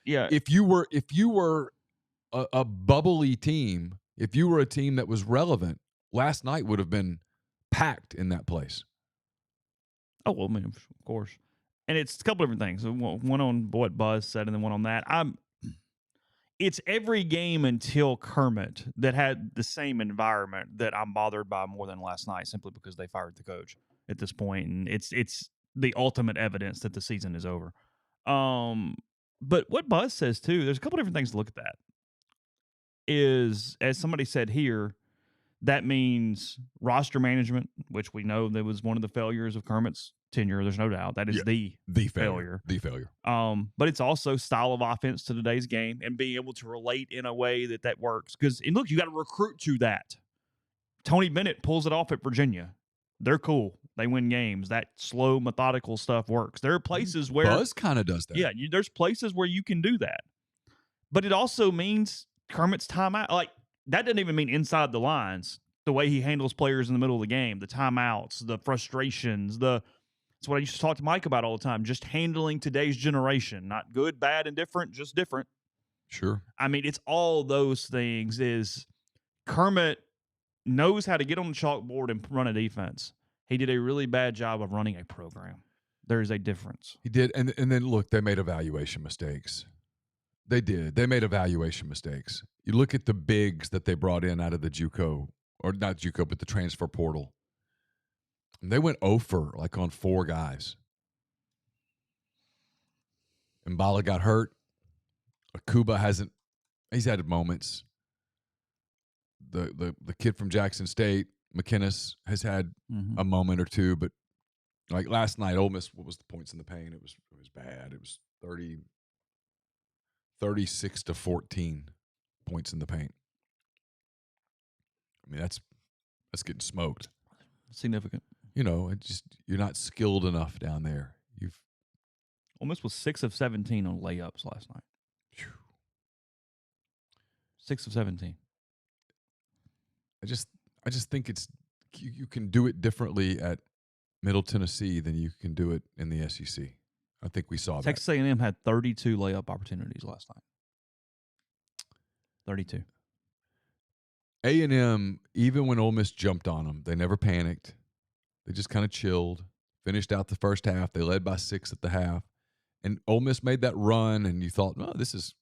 yeah. If you were a bubbly team, if you were a team that was relevant, last night would have been packed in that place. Oh, well, I mean, of course. And it's a couple different things. One on what Buzz said and then one on that. It's every game until Kermit that had the same environment that I'm bothered by more than last night, simply because they fired the coach at this point, and it's the ultimate evidence that the season is over. But what Buzz says too, there's a couple different things to look at. That is, as somebody said here, that means roster management, which we know that was one of the failures of Kermit's tenure. There's no doubt that is the failure. The failure. But it's also style of offense to today's game and being able to relate in a way that works. Because, and look, you got to recruit to that. Tony Bennett pulls it off at Virginia. They're cool. They win games. That slow, methodical stuff works. There are places where Buzz kind of does that. Yeah, there's places where you can do that. But it also means Kermit's timeout. Like, that doesn't even mean inside the lines. The way he handles players in the middle of the game, the timeouts, the frustrations, that's what I used to talk to Mike about all the time. Just handling today's generation, not good, bad, and different, just different. Sure. I mean, it's all those things. Is Kermit knows how to get on the chalkboard and run a defense. He did a really bad job of running a program. There is a difference. He did, and then look, they made evaluation mistakes. They did. They made evaluation mistakes. You look at the bigs that they brought in out of the JUCO, or not JUCO, but the transfer portal. And they went 0 like on 4 guys. Mbala got hurt. Akuba hasn't. He's had moments. The kid from Jackson State, McInnes, has had a moment or two, but like last night, Ole Miss, what was the points in the paint? It was bad. It was 36-14 points in the paint. I mean, that's getting smoked. Significant. You know, it just, you're not skilled enough down there. Ole Miss was 6 of 17 on layups last night. Whew. 6 of 17. I just think it's you can do it differently at Middle Tennessee than you can do it in the SEC. I think we saw Texas A&M had 32 layup opportunities last night. 32. A&M, even when Ole Miss jumped on them, they never panicked. They just kind of chilled, finished out the first half. They led by 6 at the half. And Ole Miss made that run, and you thought, oh, this is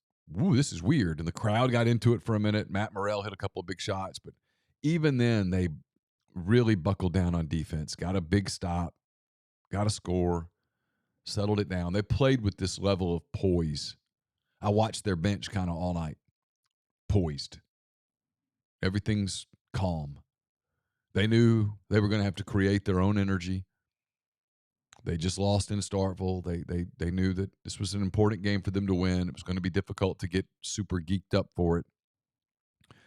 weird. And the crowd got into it for a minute. Matt Morrell hit a couple of big shots. But even then, they really buckled down on defense, got a big stop, got a score, settled it down. They played with this level of poise. I watched their bench kind of all night, poised. Everything's calm. They knew they were going to have to create their own energy. They just lost in Starkville. They knew that this was an important game for them to win. It was going to be difficult to get super geeked up for it.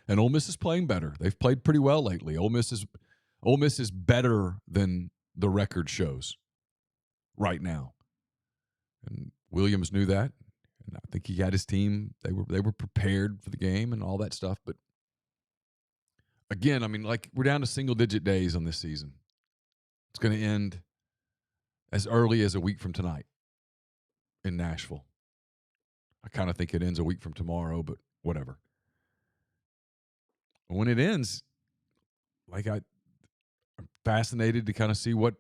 And Ole Miss is playing better. They've played pretty well lately. Ole Miss is better than the record shows right now. And Williams knew that. And I think he had his team. They were prepared for the game and all that stuff. But again, I mean, like, we're down to single-digit days on this season. It's going to end as early as a week from tonight in Nashville. I kind of think it ends a week from tomorrow, but whatever. When it ends, like, I'm fascinated to kind of see what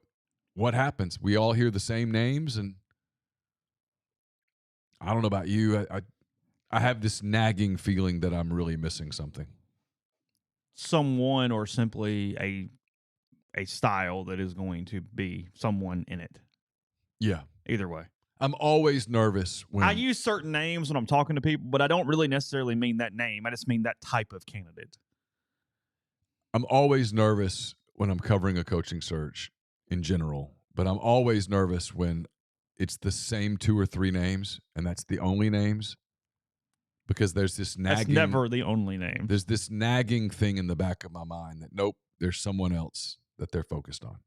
happens. We all hear the same names, and I don't know about you. I have this nagging feeling that I'm really missing something. Someone, or simply a style that is going to be someone in it. Yeah. Either way. I'm always nervous when I use certain names when I'm talking to people, but I don't really necessarily mean that name. I just mean that type of candidate. I'm always nervous when I'm covering a coaching search in general, but I'm always nervous when it's the same 2 or 3 names and that's the only names, because there's this nagging. That's never the only name. There's this nagging thing in the back of my mind that, nope, there's someone else that they're focused on.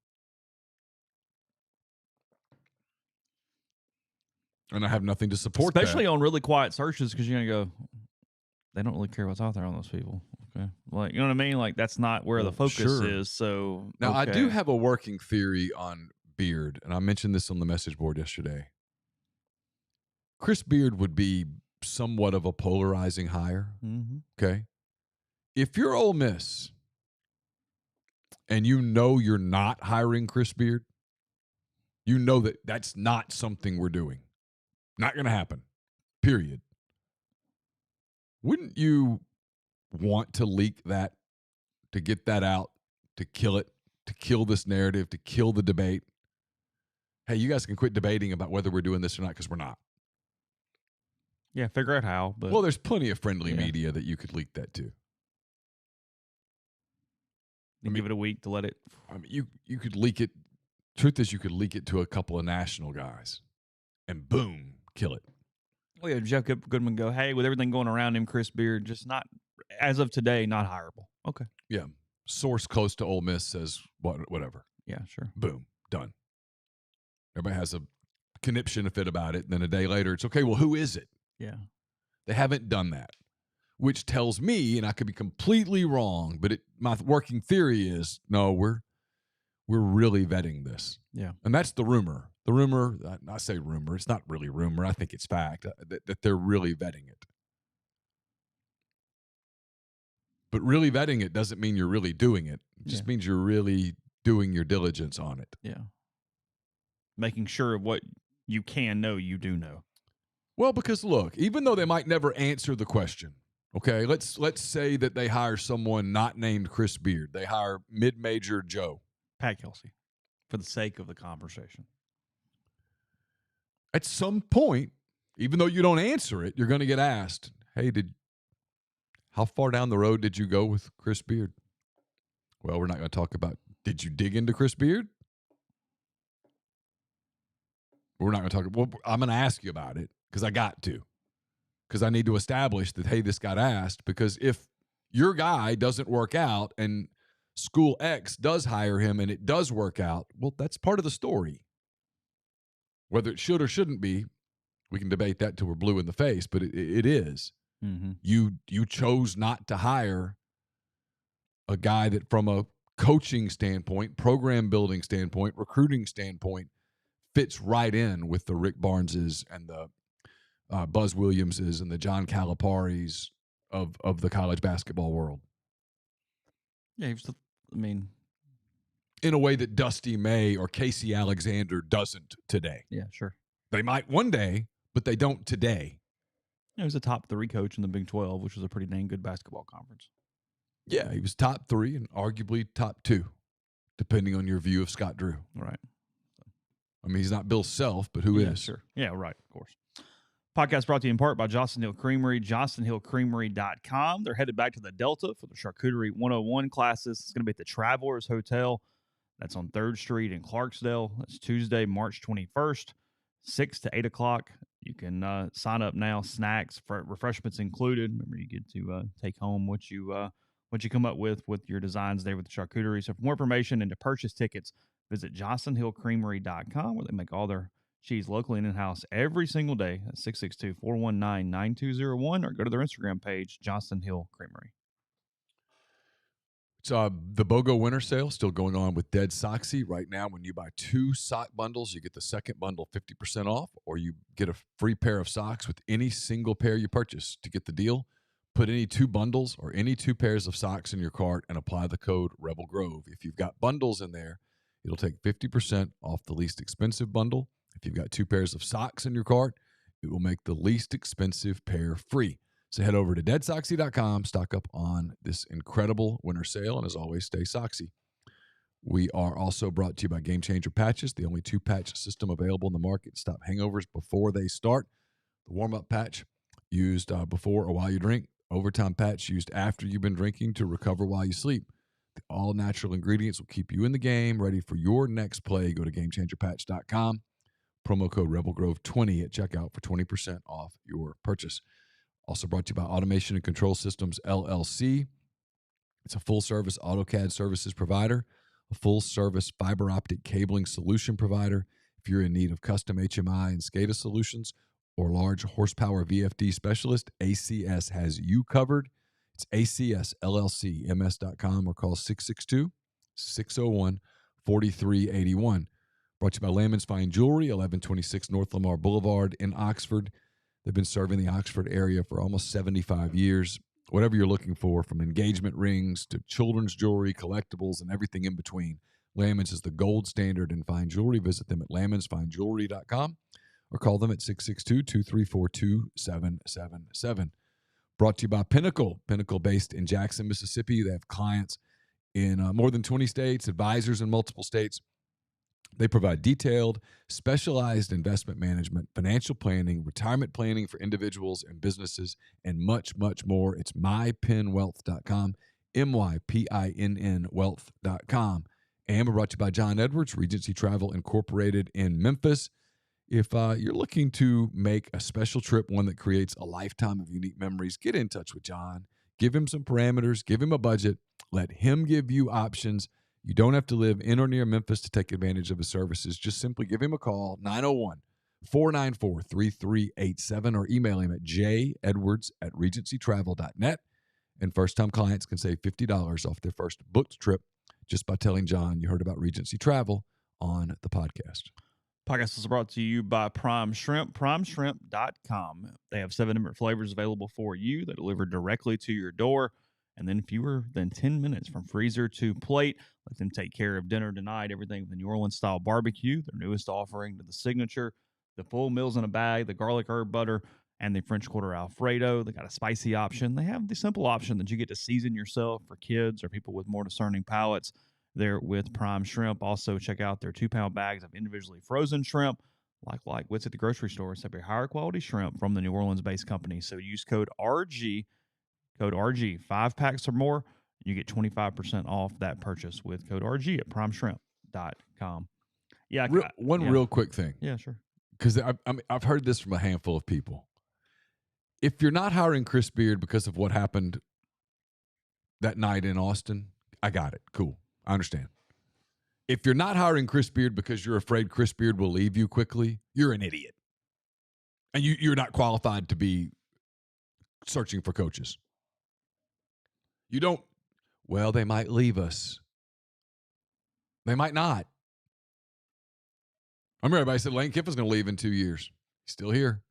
And I have nothing to support Especially that. on really quiet searches, because you're going to go, they don't really care what's out there on those people. Okay. Like, you know what I mean? Like, that's not where the focus is. So now, I do have a working theory on Beard, and I mentioned this on the message board yesterday. Chris Beard would be somewhat of a polarizing hire. Mm-hmm. Okay. If you're Ole Miss and you know you're not hiring Chris Beard, you know that that's not something we're doing. Not going to happen. Period. Wouldn't you want to leak that, to get that out, to kill it, to kill this narrative, to kill the debate? Hey, you guys can quit debating about whether we're doing this or not, because we're not. Yeah, figure out how. But well, there's plenty of friendly media that you could leak that to. Give it a week to let it. I mean, you could leak it. Truth is, you could leak it to a couple of national guys, and boom, kill it. Oh yeah, Jeff Goodman go, hey, with everything going around him, Chris Beard just not, as of today, not hireable. Okay. Yeah. Source close to Ole Miss says whatever. Yeah, sure. Boom, done. Everybody has a conniption fit about it. And then a day later, it's okay. Well, who is it? Yeah. They haven't done that, which tells me, and I could be completely wrong, but my working theory is, no, we're really vetting this. Yeah. And that's the rumor. The rumor, I say rumor, it's not really rumor. I think it's fact that they're really vetting it. But really vetting it doesn't mean you're really doing it. It just means you're really doing your diligence on it. Yeah. Making sure of what you can know, you do know. Well, because look, even though they might never answer the question, okay, let's say that they hire someone not named Chris Beard. They hire mid-major Joe. Pat Kelsey, for the sake of the conversation. At some point, even though you don't answer it, you're going to get asked, hey, how far down the road did you go with Chris Beard? Well, we're not going to talk about, did you dig into Chris Beard? We're not going to talk, well, I'm going to ask you about it because I got to. Because I need to establish that, hey, this got asked. Because if your guy doesn't work out and School X does hire him and it does work out, well, that's part of the story. Whether it should or shouldn't be, we can debate that till we're blue in the face, but it is. Mm-hmm. You chose not to hire a guy that, from a coaching standpoint, program building standpoint, recruiting standpoint, fits right in with the Rick Barneses and the Buzz Williamses and the John Calipari's of the college basketball world. Yeah, in a way that Dusty May or Casey Alexander doesn't today. Yeah, sure. They might one day, but they don't today. He was a top 3 coach in the Big 12, which was a pretty dang good basketball conference. Yeah, he was top 3 and arguably top 2, depending on your view of Scott Drew. Right. I mean, he's not Bill Self, but who is? Sure. Yeah, right, of course. Podcast brought to you in part by Johnson Hill Creamery, johnsonhillcreamery.com. They're headed back to the Delta for the Charcuterie 101 classes. It's going to be at the Travelers Hotel. That's on 3rd Street in Clarksdale. That's Tuesday, March 21st, 6 to 8 o'clock. You can sign up now. Snacks, refreshments included. Remember, you get to take home what you come up with your designs there with the charcuterie. So for more information and to purchase tickets, visit johnsonhillcreamery.com, where they make all their cheese locally and in-house every single day at 662-419-9201, or go to their Instagram page, Johnson Hill Creamery. It's the BOGO winter sale still going on with Dead Soxy. Right now, when you buy 2 sock bundles, you get the second bundle 50% off, or you get a free pair of socks with any single pair you purchase. To get the deal, put any 2 bundles or any 2 pairs of socks in your cart and apply the code Rebel Grove. If you've got bundles in there, it'll take 50% off the least expensive bundle. If you've got 2 pairs of socks in your cart, it will make the least expensive pair free. So head over to deadsoxy.com, stock up on this incredible winter sale, and as always, stay soxy. We are also brought to you by Game Changer Patches, the only 2-patch system available in the market to stop hangovers before they start. The warm-up patch used before or while you drink. Overtime patch used after you've been drinking to recover while you sleep. The all-natural ingredients will keep you in the game, ready for your next play. Go to GameChangerPatch.com. Promo code RebelGrove20 at checkout for 20% off your purchase. Also brought to you by Automation and Control Systems, LLC. It's a full-service AutoCAD services provider, a full-service fiber optic cabling solution provider. If you're in need of custom HMI and SCADA solutions or large horsepower VFD specialist, ACS has you covered. It's ACSLLCMS.com or call 662-601-4381. Brought to you by Layman's Fine Jewelry, 1126 North Lamar Boulevard in Oxford. They've been serving the Oxford area for almost 75 years. Whatever you're looking for, from engagement rings to children's jewelry, collectibles, and everything in between, Layman's is the gold standard in fine jewelry. Visit them at laymansfinejewelry.com or call them at 662-234-2777. Brought to you by Pinnacle, based in Jackson, Mississippi. They have clients in more than 20 states, advisors in multiple states. They provide detailed, specialized investment management, financial planning, retirement planning for individuals and businesses, and much, much more. It's mypinwealth.com, MYPINN wealth.com. And we're brought to you by John Edwards, Regency Travel Incorporated in Memphis. If you're looking to make a special trip, one that creates a lifetime of unique memories, get in touch with John. Give him some parameters. Give him a budget. Let him give you options. You don't have to live in or near Memphis to take advantage of his services. Just simply give him a call, 901-494-3387, or email him at jedwards@regencytravel.net. And first-time clients can save $50 off their first booked trip just by telling John you heard about Regency Travel on the podcast. Podcast is brought to you by Prime Shrimp, primeshrimp.com. They have 7 different flavors available for you that deliver directly to your door. And then fewer than 10 minutes from freezer to plate. Let them take care of dinner tonight. Everything with the New Orleans-style barbecue, their newest offering to the signature, the full meals in a bag, the garlic herb butter, and the French Quarter Alfredo. They got a spicy option. They have the simple option that you get to season yourself for kids or people with more discerning palates. There with Prime Shrimp. Also, check out their 2-pound bags of individually frozen shrimp, like what's at the grocery store. It's a higher quality shrimp from the New Orleans-based company. So use code RG. Code RG, 5 packs or more, you get 25% off that purchase with code RG at primeshrimp.com. Yeah. Real quick thing. Yeah, sure. Because I've heard this from a handful of people. If you're not hiring Chris Beard because of what happened that night in Austin, I got it. Cool. I understand. If you're not hiring Chris Beard because you're afraid Chris Beard will leave you quickly, you're an idiot. And you're not qualified to be searching for coaches. You don't, well, they might leave us. They might not. I remember everybody said Lane Kiffin's going to leave in 2 years. He's still here.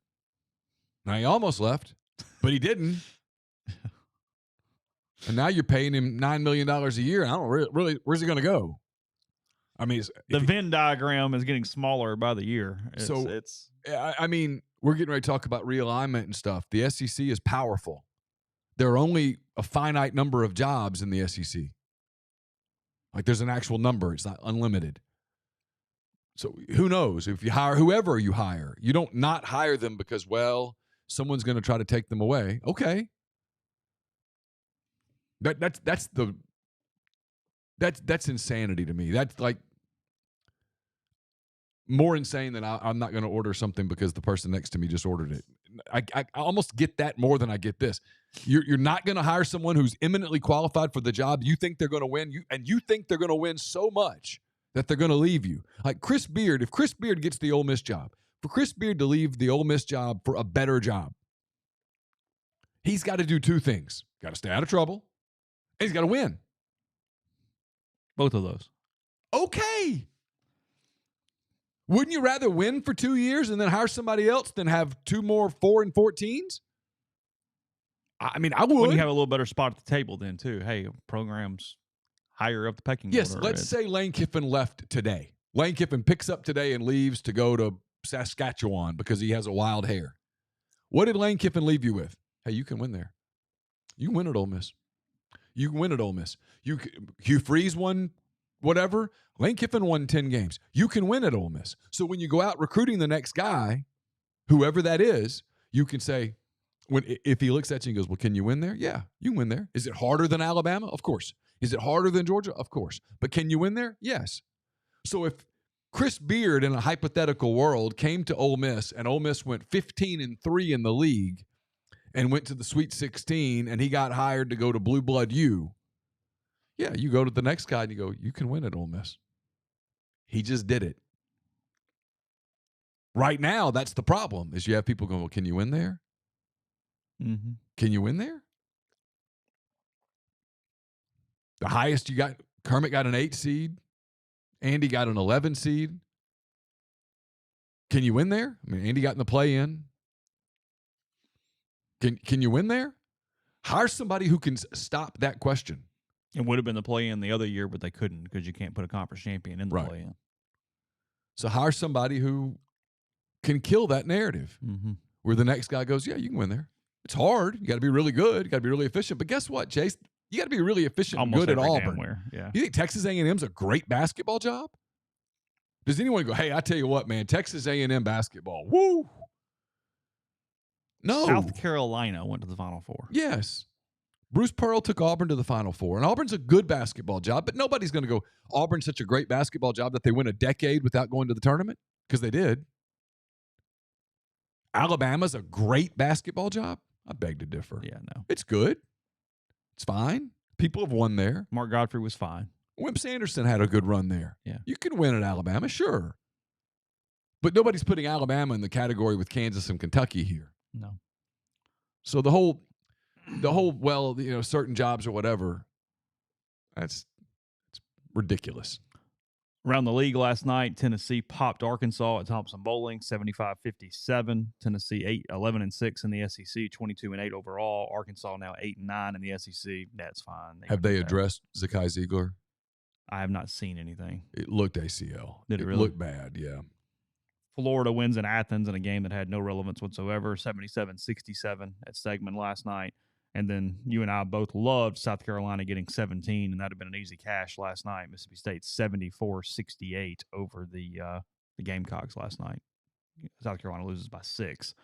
Now, he almost left, but he didn't. And now you're paying him $9 million a year. I don't really, where's he going to go? I mean, the Venn diagram is getting smaller by the year. I mean, we're getting ready to talk about realignment and stuff. The SEC is powerful. There are only a finite number of jobs in the SEC. Like, there's an actual number. It's not unlimited. So who knows? If you hire whoever you hire, you don't not hire them because, well, someone's going to try to take them away. Okay. That's insanity to me. That's like more insane than I'm not going to order something because the person next to me just ordered it. I almost get that more than I get this. You're not going to hire someone who's eminently qualified for the job. You think they're going to win, you think they're going to win so much that they're going to leave you. Like Chris Beard, if Chris Beard gets the Ole Miss job, for Chris Beard to leave the Ole Miss job for a better job, he's got to do 2 things. Got to stay out of trouble, and he's got to win. Both of those. Okay. Wouldn't you rather win for 2 years and then hire somebody else than have 2 more 4-14s? I mean, I would. When you have a little better spot at the table then, too. Hey, programs higher up the pecking order. Yes, let's say Lane Kiffin left today. Lane Kiffin picks up today and leaves to go to Saskatchewan because he has a wild hair. What did Lane Kiffin leave you with? Hey, you can win there. You can win at Ole Miss. You can win at Ole Miss. Hugh Freeze won whatever. Lane Kiffin won 10 games. You can win at Ole Miss. So when you go out recruiting the next guy, whoever that is, you can say, if he looks at you and goes, well, can you win there? Yeah, you can win there. Is it harder than Alabama? Of course. Is it harder than Georgia? Of course. But can you win there? Yes. So if Chris Beard in a hypothetical world came to Ole Miss and Ole Miss went 15-3 in the league and went to the Sweet 16 and he got hired to go to Blue Blood U, yeah, you go to the next guy and you go, you can win at Ole Miss. He just did it. Right now, that's the problem, is you have people going, well, can you win there? Mm-hmm. Can you win there? The highest you got, Kermit got an 8 seed. Andy got an 11 seed. Can you win there? I mean, Andy got in the play-in. Can you win there? Hire somebody who can stop that question. It would have been the play-in the other year, but they couldn't because you can't put a conference champion in the play-in. So hire somebody who can kill that narrative where the next guy goes, yeah, you can win there. It's hard. You got to be really good. You got to be really efficient. But guess what, Chase? You got to be really efficient and good at Auburn. Yeah. You think Texas A&M's a great basketball job? Does anyone go, hey, I tell you what, man, Texas A&M basketball, woo. No. South Carolina went to the Final Four. Yes. Bruce Pearl took Auburn to the Final Four. And Auburn's a good basketball job, but nobody's going to go, Auburn's such a great basketball job that they went a decade without going to the tournament, because they did. Alabama's a great basketball job. I beg to differ. Yeah, no. It's good. It's fine. People have won there. Mark Godfrey was fine. Wimp Sanderson had a good run there. Yeah. You can win at Alabama, sure. But nobody's putting Alabama in the category with Kansas and Kentucky here. No. So the whole, well, certain jobs or whatever, it's ridiculous. Around the league last night, Tennessee popped Arkansas at Thompson Bowling, 75-57. Tennessee 11-6 in the SEC, 22-8 overall. Arkansas now 8-9 in the SEC. That's fine. Have they addressed Zakai Ziegler? I have not seen anything. It looked ACL. Did it really? Looked bad, yeah. Florida wins in Athens in a game that had no relevance whatsoever, 77-67 at Stegman last night. And then you and I both loved South Carolina getting 17, and that would have been an easy cash last night. Mississippi State 74-68 over the Gamecocks last night. South Carolina loses by 6.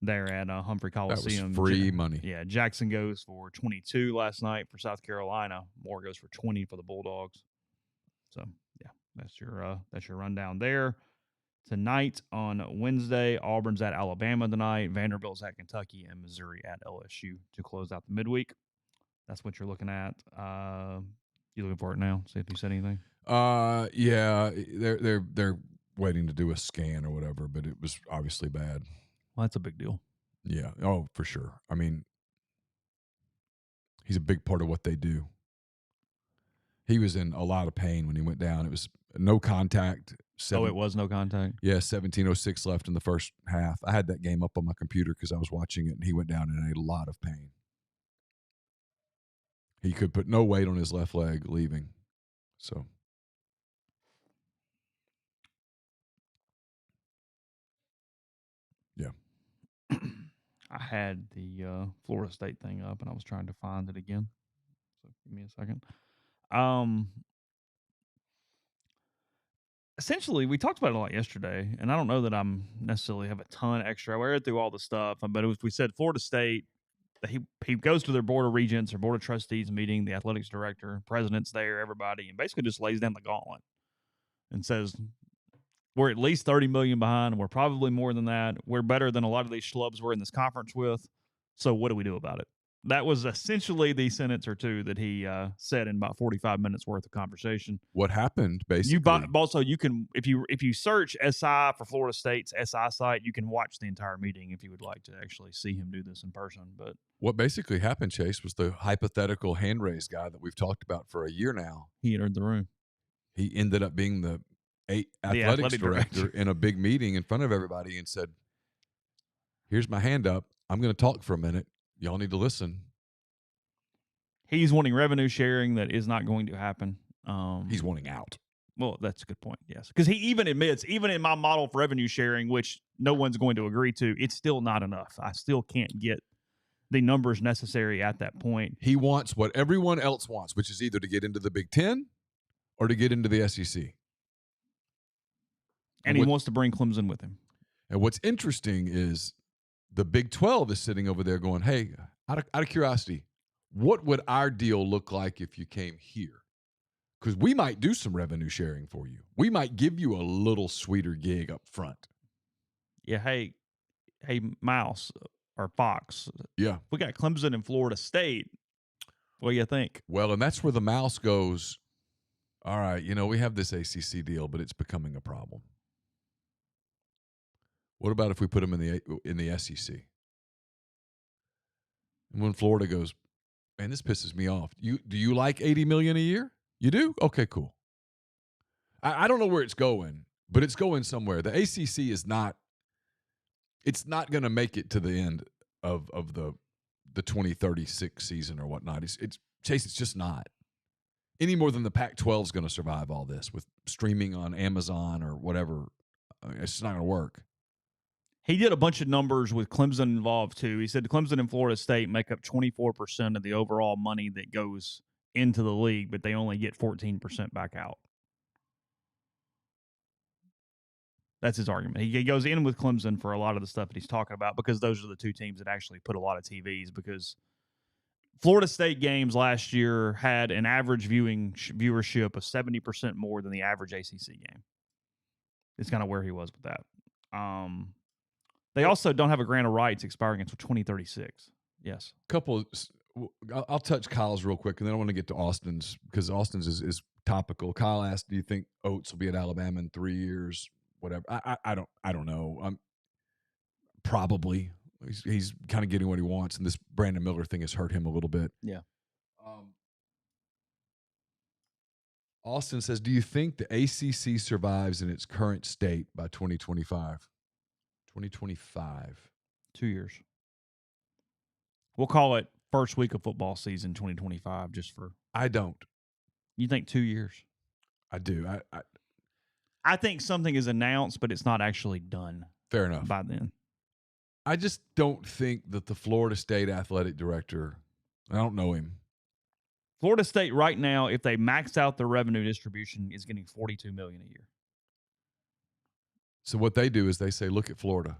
They're at Humphrey Coliseum. That was free money. Yeah, Jackson goes for 22 last night for South Carolina. Moore goes for 20 for the Bulldogs. So, yeah, that's your rundown there. Tonight on Wednesday, Auburn's at Alabama tonight. Vanderbilt's at Kentucky, and Missouri at LSU to close out the midweek. That's what you're looking at. You looking for it now? See if you said anything. Yeah, they're waiting to do a scan or whatever, but it was obviously bad. Well, that's a big deal. Yeah. Oh, for sure. I mean, he's a big part of what they do. He was in a lot of pain when he went down. It was no contact. It was no contact? Yeah, 17:06 left in the first half. I had that game up on my computer because I was watching it, and he went down in a lot of pain. He could put no weight on his left leg leaving. So. Yeah. I had the Florida State thing up, and I was trying to find it again. So give me a second. Essentially, we talked about it a lot yesterday, and I don't know that I'm necessarily have a ton extra. I read through all the stuff, but we said Florida State, he goes to their board of regents or board of trustees meeting, the athletics director, president's there, everybody, and basically just lays down the gauntlet and says, we're at least $30 million behind. We're probably more than that. We're better than a lot of these schlubs we're in this conference with. So what do we do about it? That was essentially the sentence or two that he said in about 45 minutes worth of conversation. What happened, basically? You can, if you search SI for Florida State's SI site, you can watch the entire meeting if you would like to actually see him do this in person. But what basically happened, Chase, was the hypothetical hand raise guy that we've talked about for a year now. He entered the room. He ended up being the athletics director in a big meeting in front of everybody and said, here's my hand up. I'm going to talk for a minute. Y'all need to listen. He's wanting revenue sharing that is not going to happen. He's wanting out. Well, that's a good point, yes. Because he even admits, even in my model for revenue sharing, which no one's going to agree to, it's still not enough. I still can't get the numbers necessary at that point. He wants what everyone else wants, which is either to get into the Big Ten or to get into the SEC. And he wants to bring Clemson with him. And what's interesting is the Big 12 is sitting over there going, hey, out of curiosity, what would our deal look like if you came here? Because we might do some revenue sharing for you. We might give you a little sweeter gig up front. Yeah, hey, Mouse or Fox. Yeah. We got Clemson and Florida State. What do you think? Well, and that's where the mouse goes, all right, we have this ACC deal, but it's becoming a problem. What about if we put them in the SEC? And when Florida goes, man, this pisses me off. Do you like $80 million a year? You do? Okay, cool. I don't know where it's going, but it's going somewhere. The ACC is not. It's not going to make it to the end of the 2036 season or whatnot. It's just not. Any more than the Pac-12 is going to survive all this with streaming on Amazon or whatever. It's just not going to work. He did a bunch of numbers with Clemson involved, too. He said Clemson and Florida State make up 24% of the overall money that goes into the league, but they only get 14% back out. That's his argument. He goes in with Clemson for a lot of the stuff that he's talking about because those are the two teams that actually put a lot of TVs, because Florida State games last year had an average viewership of 70% more than the average ACC game. It's kind of where he was with that. They also don't have a grant of rights expiring until 2036. Yes. I'll touch Kyle's real quick, and then I want to get to Austin's, because Austin's is topical. Kyle asked, do you think Oates will be at Alabama in 3 years? Whatever. I don't know. Probably. He's kind of getting what he wants, and this Brandon Miller thing has hurt him a little bit. Yeah. Austin says, do you think the ACC survives in its current state by 2025? 2025. 2 years. We'll call it first week of football season 2025 just for... I don't. You think 2 years? I do. I think something is announced, but it's not actually done. Fair enough. By then. I just don't think that the Florida State athletic director, I don't know him. Florida State right now, if they max out their revenue distribution, is getting $42 million a year. So what they do is they say, look at Florida,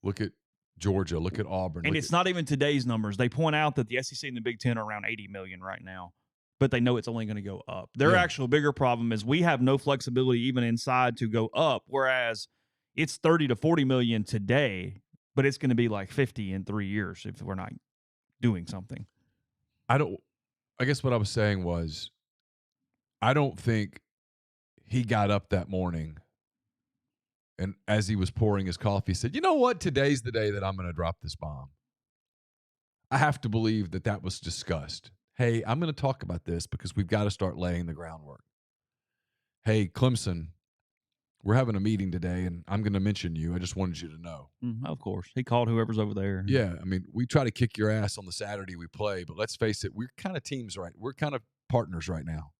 look at Georgia, look at Auburn. And it's not even today's numbers. They point out that the SEC and the Big Ten are around $80 million right now, but they know it's only going to go up. Their actual bigger problem is we have no flexibility even inside to go up, whereas it's 30 to 40 million today, but it's going to be like 50 in 3 years if we're not doing something. I guess what I was saying was, I don't think he got up that morning and as he was pouring his coffee, he said, you know what? Today's the day that I'm going to drop this bomb. I have to believe that was discussed. Hey, I'm going to talk about this because we've got to start laying the groundwork. Hey, Clemson, we're having a meeting today, and I'm going to mention you. I just wanted you to know. Of course. He called whoever's over there. Yeah, I mean, we try to kick your ass on the Saturday we play, but let's face it, we're kind of teams right. We're kind of partners right now.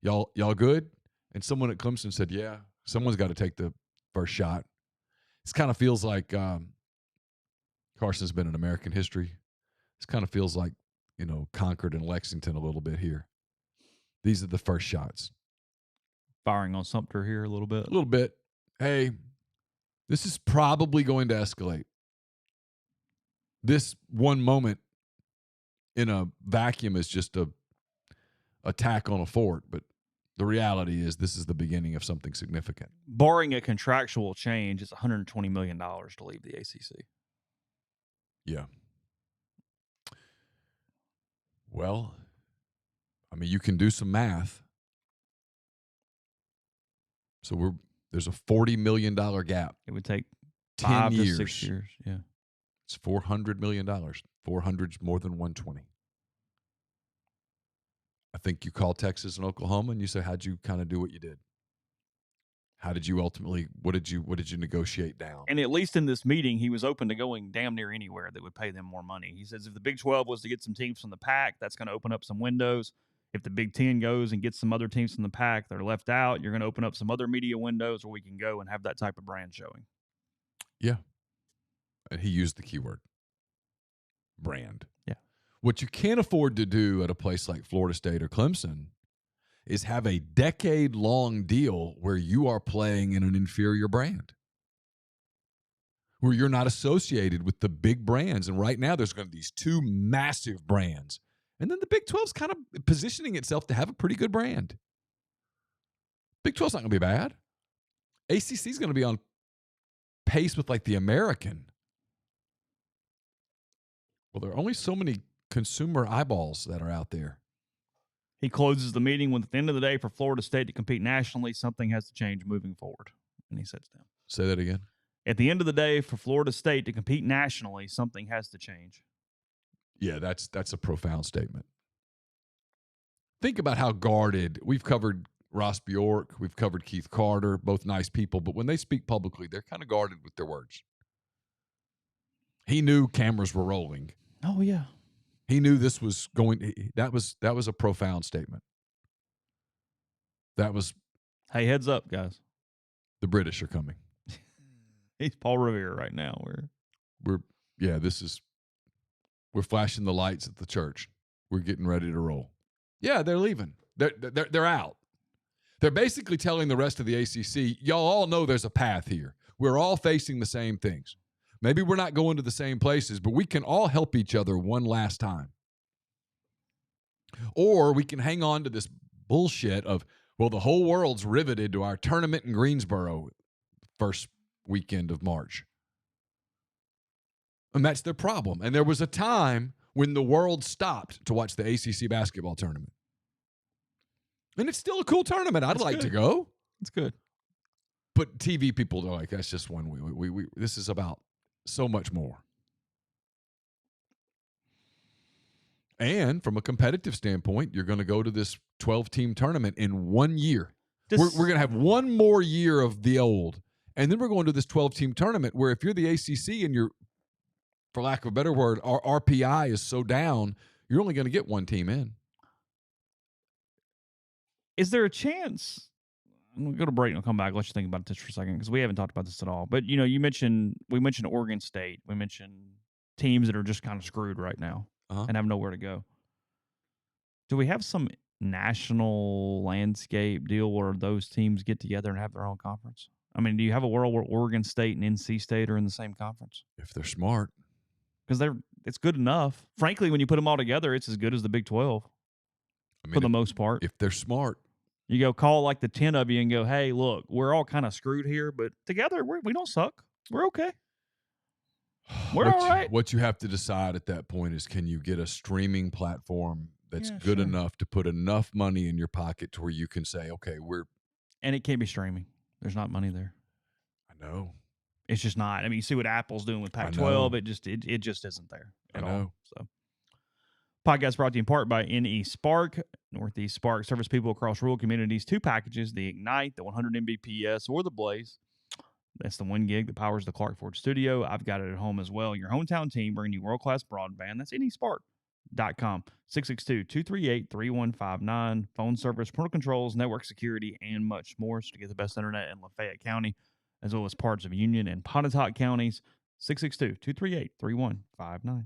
Y'all good? And someone at Clemson said, yeah, someone's got to take the first shot. This kind of feels like Carson's been in American history. This kind of feels like, Concord and Lexington a little bit here. These are the first shots. Firing on Sumter here a little bit. A little bit. Hey, this is probably going to escalate. This one moment in a vacuum is just a attack on a fort, but the reality is this is the beginning of something significant. Barring a contractual change, it's $120 million to leave the ACC. Yeah. Well, I mean, you can do some math. So there's a $40 million gap. It would take 10 years. to 6 years. Yeah. It's $400 million. 400's more than 120. I think you call Texas and Oklahoma and you say, how'd you kind of do what you did? How did you ultimately, what did you negotiate down? And at least in this meeting, he was open to going damn near anywhere that would pay them more money. He says if the Big 12 was to get some teams from the Pac, that's going to open up some windows. If the Big 10 goes and gets some other teams from the Pac that are left out, you're going to open up some other media windows where we can go and have that type of brand showing. Yeah. And he used the keyword brand. Yeah. What you can't afford to do at a place like Florida State or Clemson is have a decade-long deal where you are playing in an inferior brand, where you're not associated with the big brands. And right now there's going to be these two massive brands. And then the Big 12's kind of positioning itself to have a pretty good brand. Big 12's not going to be bad. ACC's going to be on pace with like the American. Well, there are only so many consumer eyeballs that are out there. He closes the meeting with, at the end of the day, for Florida State to compete nationally, something has to change moving forward. And he sits down. Say that again. At the end of the day, for Florida State to compete nationally, something has to change. Yeah, that's a profound statement. Think about how guarded. We've covered Ross Bjork. We've covered Keith Carter, both nice people. But when they speak publicly, they're kind of guarded with their words. He knew cameras were rolling. Oh, yeah. He knew this was going. That was a profound statement. That was. Hey, heads up, guys. The British are coming. He's Paul Revere right now. We're flashing the lights at the church. We're getting ready to roll. Yeah, they're leaving. They're out. They're basically telling the rest of the ACC, y'all all know there's a path here. We're all facing the same things. Maybe we're not going to the same places, but we can all help each other one last time. Or we can hang on to this bullshit of, well, the whole world's riveted to our tournament in Greensboro first weekend of March. And that's their problem. And there was a time when the world stopped to watch the ACC basketball tournament. And it's still a cool tournament. I'd like to go. It's good. But TV people are like, that's just one. We this is about so much more. And from a competitive standpoint, you're going to go to this 12-team tournament in 1 year. We're going to have one more year of the old. And then we're going to this 12-team tournament where if you're the ACC and you're, for lack of a better word, our RPI is so down, you're only going to get one team in. Is there a chance? I'm going to go to break and I'll come back. Let you think about this for a second because we haven't talked about this at all. But, we mentioned Oregon State. We mentioned teams that are just kind of screwed right now and have nowhere to go. Do we have some national landscape deal where those teams get together and have their own conference? I mean, do you have a world where Oregon State and NC State are in the same conference? If they're smart. Because it's good enough. Frankly, when you put them all together, it's as good as the Big 12 for the most part. If they're smart. You go call like the 10 of you and go, hey, look, we're all kind of screwed here, but together we don't suck. We're okay. We're all right. What you have to decide at that point is, can you get a streaming platform that's good enough to put enough money in your pocket to where you can say, okay, And it can't be streaming. There's not money there. I know. It's just not. I mean, you see what Apple's doing with Pac-12. It just isn't there at all. So, podcast brought to you in part by NE Spark, Northeast Spark, service people across rural communities. 2 packages: the Ignite, the 100 Mbps, or the Blaze. That's the 1 gig that powers the Clark Ford studio. I've got it at home as well. Your hometown team bringing you world-class broadband. That's nespark.com. 662-238-3159. Phone service, parental controls, network security, and much more. So to get the best internet in Lafayette County, as well as parts of Union and Pontotoc counties. 662-238-3159.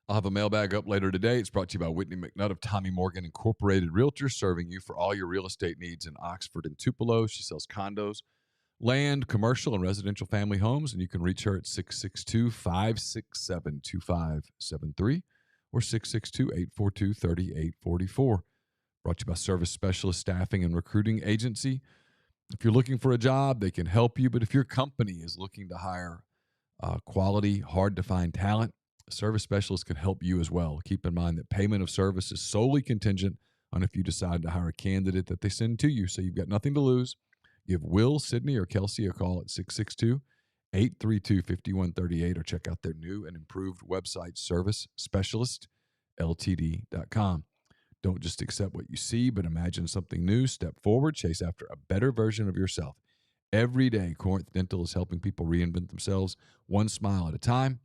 I'll have a mailbag up later today. It's brought to you by Whitney McNutt of Tommy Morgan Incorporated Realtors, serving you for all your real estate needs in Oxford and Tupelo. She sells condos, land, commercial, and residential family homes, and you can reach her at 662-567-2573 or 662-842-3844. Brought to you by Service Specialist Staffing and Recruiting Agency. If you're looking for a job, they can help you. But if your company is looking to hire quality, hard-to-find talent, a service specialist can help you as well. Keep in mind that payment of service is solely contingent on if you decide to hire a candidate that they send to you. So you've got nothing to lose. Give Will, Sydney, or Kelsey a call at 662-832-5138 or check out their new and improved website, servicespecialistltd.com. Don't just accept what you see, but imagine something new. Step forward, chase after a better version of yourself. Every day, Corinth Dental is helping people reinvent themselves one smile at a time.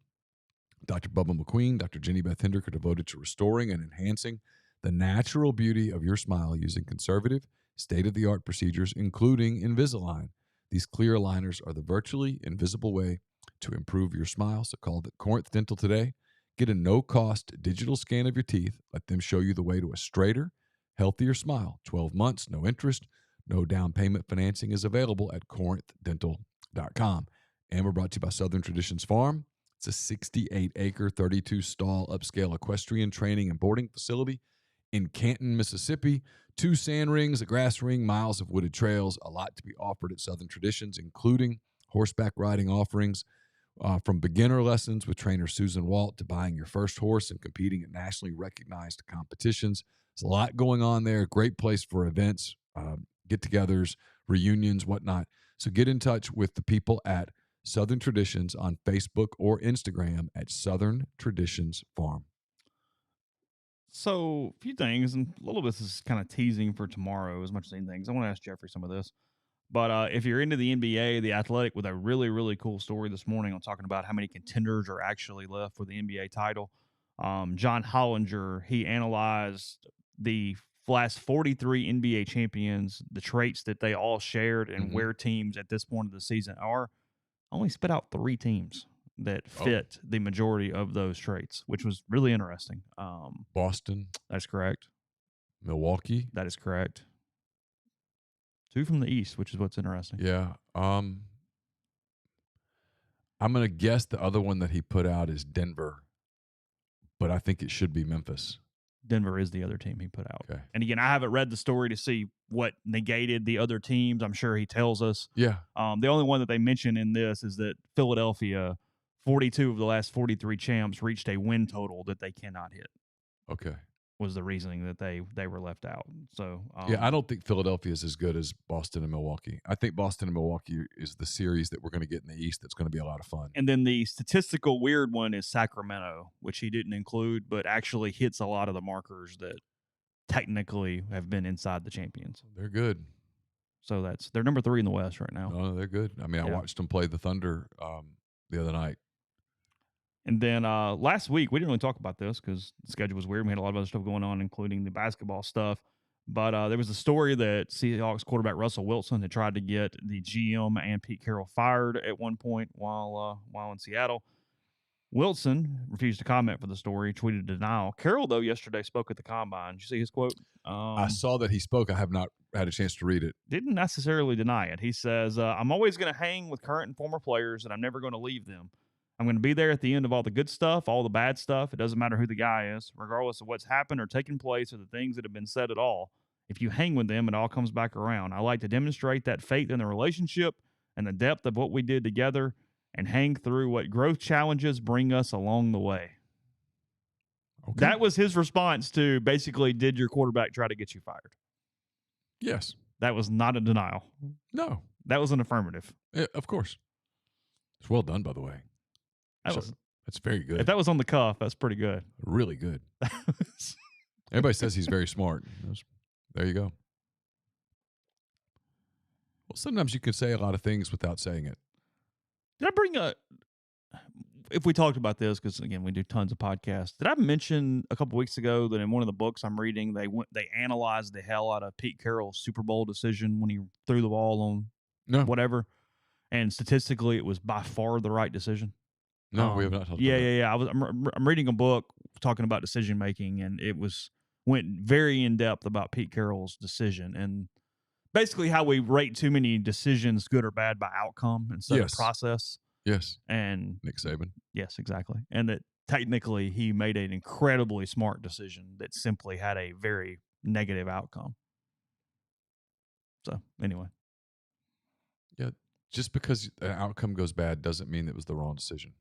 Dr. Bubba McQueen, Dr. Jenny Beth Hendrick are devoted to restoring and enhancing the natural beauty of your smile using conservative, state-of-the-art procedures, including Invisalign. These clear aligners are the virtually invisible way to improve your smile. So call Corinth Dental today. Get a no-cost digital scan of your teeth. Let them show you the way to a straighter, Healthier Smile, 12 months, no interest, no down payment financing is available at corinthdental.com. And we're brought to you by Southern Traditions Farm. It's a 68-acre, 32-stall upscale equestrian training and boarding facility in Canton, Mississippi. 2 sand rings, a grass ring, miles of wooded trails, a lot to be offered at Southern Traditions, including horseback riding offerings, from beginner lessons with trainer Susan Walt to buying your first horse and competing at nationally recognized competitions. There's a lot going on there. Great place for events, get-togethers, reunions, whatnot. So get in touch with the people at Southern Traditions on Facebook or Instagram at Southern Traditions Farm. So, a few things, and a little bit this is kind of teasing for tomorrow as much as anything. I want to ask Jeffrey some of this. But if you're into the NBA, The Athletic with a really, really cool story this morning on talking about how many contenders are actually left for the NBA title. John Hollinger, he analyzed the last 43 NBA champions, the traits that they all shared, and where teams at this point of the season are. Only spit out 3 teams that fit the majority of those traits, which was really interesting. Boston. That's correct. Milwaukee. That is correct. 2 from the East, which is what's interesting. Yeah. I'm going to guess the other one that he put out is Denver, but I think it should be Memphis. Denver is the other team he put out. Okay. And again, I haven't read the story to see what negated the other teams. I'm sure he tells us. Yeah. The only one that they mention in this is that Philadelphia, 42 of the last 43 champs, reached a win total that they cannot hit. Okay. Was the reasoning that they were left out. So yeah, I don't think Philadelphia is as good as Boston and Milwaukee. I think Boston and Milwaukee is the series that we're going to get in the East that's going to be a lot of fun. And then the statistical weird one is Sacramento, which he didn't include, but actually hits a lot of the markers that technically have been inside the champions. They're good. So they're number 3 in the West right now. No, they're good. I mean, I watched them play the Thunder the other night. And then last week, we didn't really talk about this because the schedule was weird. We had a lot of other stuff going on, including the basketball stuff. But there was a story that Seahawks quarterback Russell Wilson had tried to get the GM and Pete Carroll fired at one point while in Seattle. Wilson refused to comment for the story, tweeted denial. Carroll, though, yesterday spoke at the Combine. Did you see his quote? I saw that he spoke. I have not had a chance to read it. Didn't necessarily deny it. He says, I'm always going to hang with current and former players, and I'm never going to leave them. I'm going to be there at the end of all the good stuff, all the bad stuff. It doesn't matter who the guy is, regardless of what's happened or taken place or the things that have been said at all. If you hang with them, it all comes back around. I like to demonstrate that faith in the relationship and the depth of what we did together and hang through what growth challenges bring us along the way. Okay. That was his response to basically, did your quarterback try to get you fired? Yes. That was not a denial. No. That was an affirmative. Yeah, of course. It's well done, by the way. That's very good. If that was on the cuff, that's pretty good. Really good. Everybody says he's very smart. There you go. Well, sometimes you can say a lot of things without saying it. Did I bring if we talked about this, because, again, we do tons of podcasts. Did I mention a couple weeks ago that in one of the books I'm reading, they analyzed the hell out of Pete Carroll's Super Bowl decision when he threw the ball on whatever, and statistically it was by far the right decision? No, we have not talked about that. Yeah. I'm reading a book talking about decision making, and it went very in depth about Pete Carroll's decision and basically how we rate too many decisions, good or bad, by outcome instead of process. Yes. And Nick Saban. Yes, exactly. And that technically he made an incredibly smart decision that simply had a very negative outcome. So anyway. Yeah. Just because an outcome goes bad doesn't mean it was the wrong decision.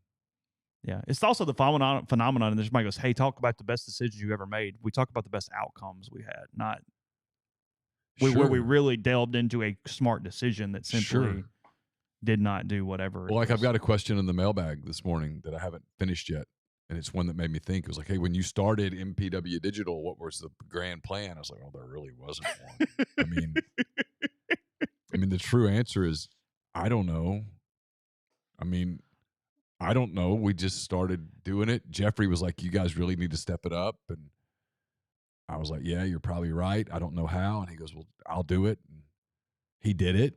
Yeah, it's also the phenomenon, and somebody goes, hey, talk about the best decisions you ever made. We talk about the best outcomes we had, not where we really delved into a smart decision that simply did not do whatever. Well, I've got a question in the mailbag this morning that I haven't finished yet, and it's one that made me think. It was like, hey, when you started MPW Digital, what was the grand plan? I was like, well, there really wasn't one. I mean, the true answer is, I don't know. I don't know. We just started doing it. Jeffrey was like, you guys really need to step it up. And I was like, yeah, you're probably right. I don't know how. And he goes, well, I'll do it. And he did it.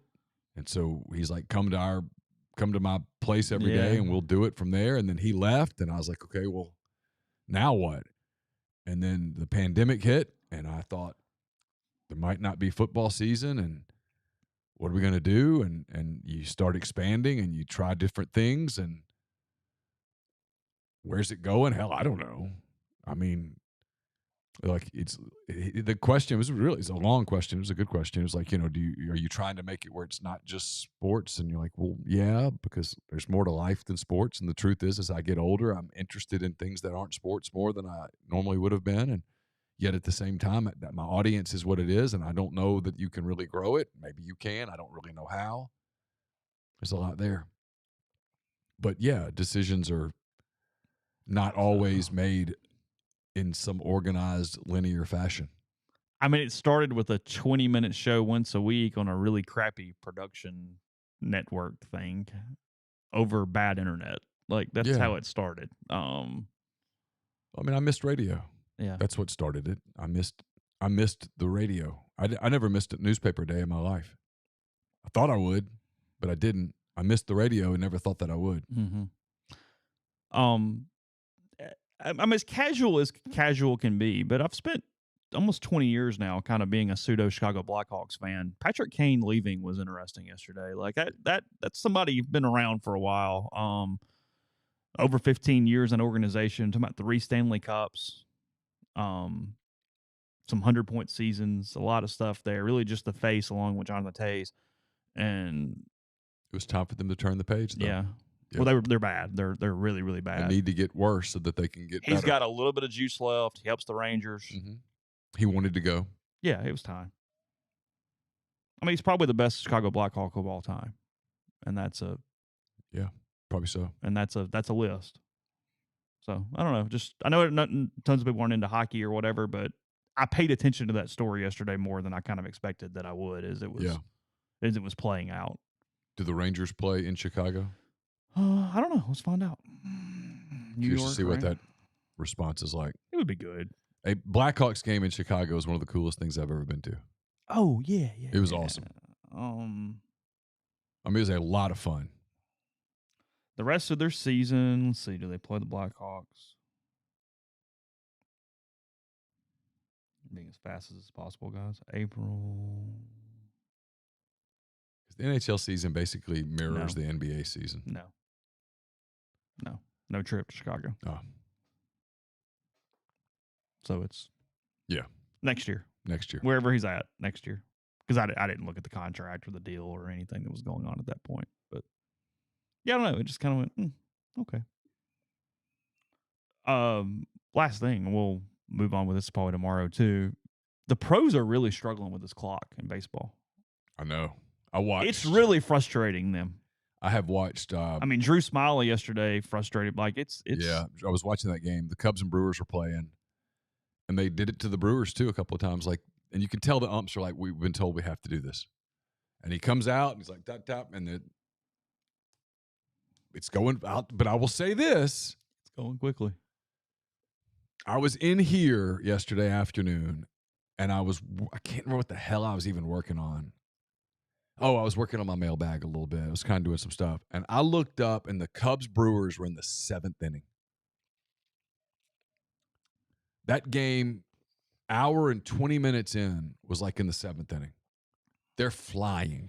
And so he's like, come to my place every day and we'll do it from there. And then he left. And I was like, okay, well, now what? And then the pandemic hit. And I thought, there might not be football season, and what are we going to do? And you start expanding and you try different things, and where's it going? Hell, I don't know. I mean, like the question was it's a long question. It was a good question. It was like, are you trying to make it where it's not just sports? And you're like, well, yeah, because there's more to life than sports. And the truth is, as I get older, I'm interested in things that aren't sports more than I normally would have been. And yet at the same time, that my audience is what it is, and I don't know that you can really grow it. Maybe you can. I don't really know how. There's a lot there. But yeah, decisions are not always made in some organized linear fashion. I mean, it started with a 20-minute show once a week on a really crappy production network thing over bad internet. Like, that's how it started. I mean, I missed radio. Yeah. That's what started it. I missed the radio. I never missed a newspaper day in my life. I thought I would, but I didn't. I missed the radio and never thought that I would. Mm-hmm. I'm as casual can be, but I've spent almost 20 years now kind of being a pseudo Chicago Blackhawks fan. Patrick Kane leaving was interesting yesterday. Like that's somebody you've been around for a while. Over 15 years in organization, talking about 3 Stanley Cups, some 100-point seasons, a lot of stuff there. Really just the face along with Jonathan Tays. And it was time for them to turn the page, though. Yeah. Yep. Well, they're bad. They're really, really bad. They need to get worse so that they can get better. He's got a little bit of juice left. He helps the Rangers. Mm-hmm. He wanted to go. Yeah, it was time. I mean, he's probably the best Chicago Blackhawk of all time, and that's probably so. And that's a list. So I don't know. Just I know tons of people aren't into hockey or whatever, but I paid attention to that story yesterday more than I kind of expected that I would, as it was playing out. Do the Rangers play in Chicago? I don't know. Let's find out. Curious to see what that response is like. It would be good. A Blackhawks game in Chicago is one of the coolest things I've ever been to. Oh, yeah. It was awesome. I mean, it was a lot of fun. The rest of their season, let's see, do they play the Blackhawks? Being as fast as possible, guys. April. The NHL season basically mirrors the NBA season. No trip to Chicago. Oh. So it's next year. Next year. Wherever he's at next year. Because I didn't look at the contract or the deal or anything that was going on at that point. But yeah, I don't know. It just kind of went, okay. Last thing, we'll move on with this probably tomorrow too. The pros are really struggling with this clock in baseball. I know. I watched. It's really frustrating them. I have watched. I mean, Drew Smiley yesterday frustrated. Like it's. Yeah, I was watching that game. The Cubs and Brewers were playing, and they did it to the Brewers too a couple of times. Like, and you can tell the umps are like, "We've been told we have to do this," and he comes out and he's like, "Tap tap," and it's going out. But I will say this: it's going quickly. I was in here yesterday afternoon, and I can't remember what the hell I was even working on. Oh, I was working on my mailbag a little bit. I was kind of doing some stuff. And I looked up, and the Cubs-Brewers were in the 7th inning. That game, hour and 20 minutes in, was like in the 7th inning. They're flying.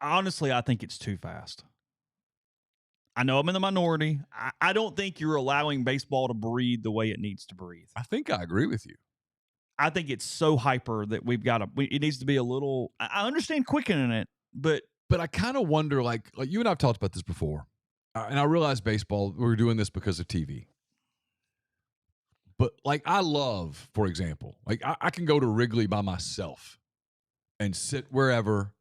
Honestly, I think it's too fast. I know I'm in the minority. I don't think you're allowing baseball to breathe the way it needs to breathe. I think I agree with you. I think it's so hyper that it needs to be a little. I understand quickening it, but I kind of wonder, like you and I've talked about this before, and I realize baseball, we're doing this because of TV. But like I love, for example, like I can go to Wrigley by myself and sit wherever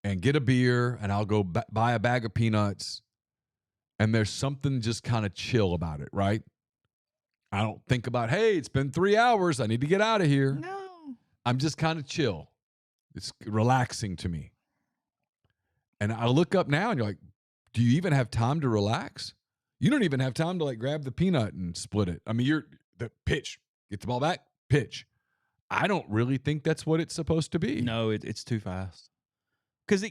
and get a beer, and I'll go buy a bag of peanuts, and there's something just kind of chill about it, right? I don't think about, hey, it's been 3 hours. I need to get out of here. No. I'm just kind of chill. It's relaxing to me. And I look up now and you're like, do you even have time to relax? You don't even have time to like grab the peanut and split it. I mean, you're the pitch, get the ball back, pitch. I don't really think that's what it's supposed to be. No, it's too fast. Because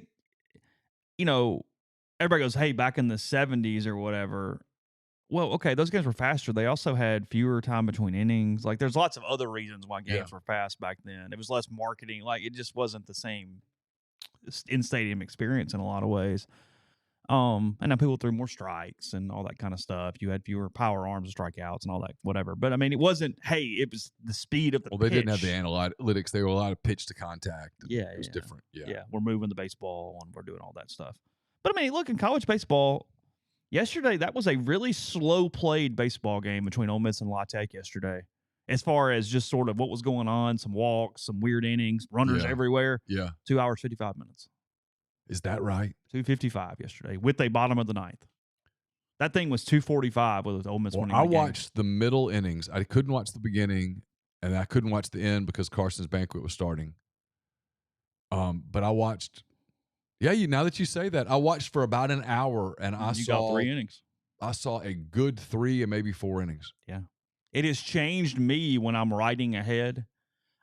everybody goes, hey, back in the 70s or whatever, Well, okay, those games were faster. They also had fewer time between innings. Like, there's lots of other reasons why Yeah. games were fast back then. It was less marketing. Like, it just wasn't the same in-stadium experience in a lot of ways. And then people threw more strikes and all that kind of stuff. You had fewer power arms and strikeouts and all that, whatever. But I mean, it wasn't. Hey, it was the speed of the. Well, they didn't have the pitch. analytics. They were a lot of pitch to contact. Yeah, It was different. Yeah, we're moving the baseball and we're doing all that stuff. But I mean, look, in college baseball, yesterday that was a really slow played baseball game between Ole Miss and La Tech yesterday. As far as just sort of what was going on, some walks, some weird innings, runners everywhere. Yeah. 2 hours 55 minutes. Is that right? 2:55 yesterday with a bottom of the ninth. That thing was 2:45 with Ole Miss winning. I the game. watched the middle innings. I couldn't watch the beginning, and I couldn't watch the end because Carson's banquet was starting. But I watched. Yeah, now that you say that, I watched for about an hour, and I saw 3 innings. I saw a good 3 and maybe 4 innings. Yeah, it has changed me when I'm writing ahead.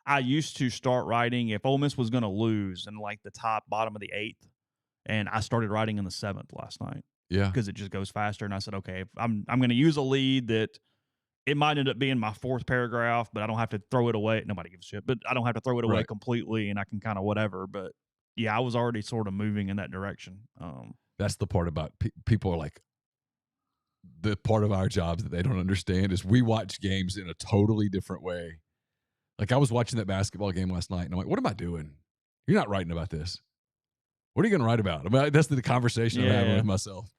I used to start writing if Ole Miss was going to lose in like the bottom of the 8th, and I started writing in the 7th last night. Yeah, because it just goes faster. And I said, okay, if I'm going to use a lead that it might end up being my 4th paragraph, but I don't have to throw it away. Nobody gives a shit, but I don't have to throw it away completely, and I can kind of whatever. But yeah, I was already sort of moving in that direction. That's the part about people are like, the part of our jobs that they don't understand is we watch games in a totally different way. Like I was watching that basketball game last night, and I'm like, what am I doing? You're not writing about this. What are you going to write about? I mean, that's the conversation I'm having with myself.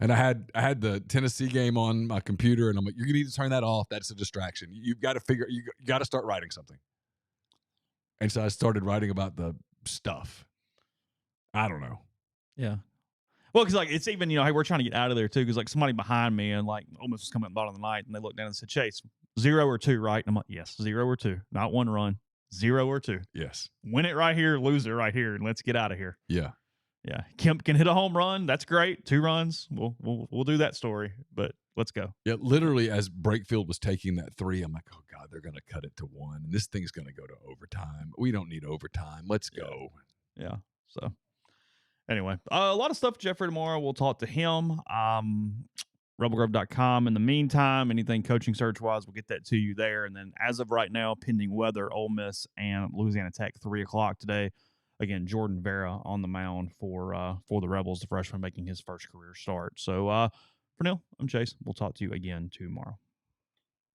And I had the Tennessee game on my computer, and I'm like, you're going to need to turn that off. That's a distraction. You've got to you got to start writing something. And so I started writing about the stuff. I don't know. Yeah. Well, because like it's even, hey, we're trying to get out of there too. Because like somebody behind me and like almost was coming at the bottom of the ninth, and they looked down and said, Chase, 0 or 2, right? And I'm like, yes, 0 or 2, not 1 run, 0 or 2. Yes. Win it right here, lose it right here, and let's get out of here. Yeah. Yeah. Kemp can hit a home run. That's great. 2 runs. We'll do that story, but let's go. Yeah. Literally, as Brakefield was taking that 3, I'm like, oh God, they're going to cut it to 1. And this thing's going to go to overtime. We don't need overtime. Let's go. Yeah. So anyway, a lot of stuff, Jeffrey, tomorrow. We'll talk to him. RebelGrove.com. In the meantime, anything coaching search-wise, we'll get that to you there. And then as of right now, pending weather, Ole Miss and Louisiana Tech, 3 o'clock today. Again, Jordan Vera on the mound for the Rebels, the freshman making his first career start. So for Neal, I'm Chase. We'll talk to you again tomorrow.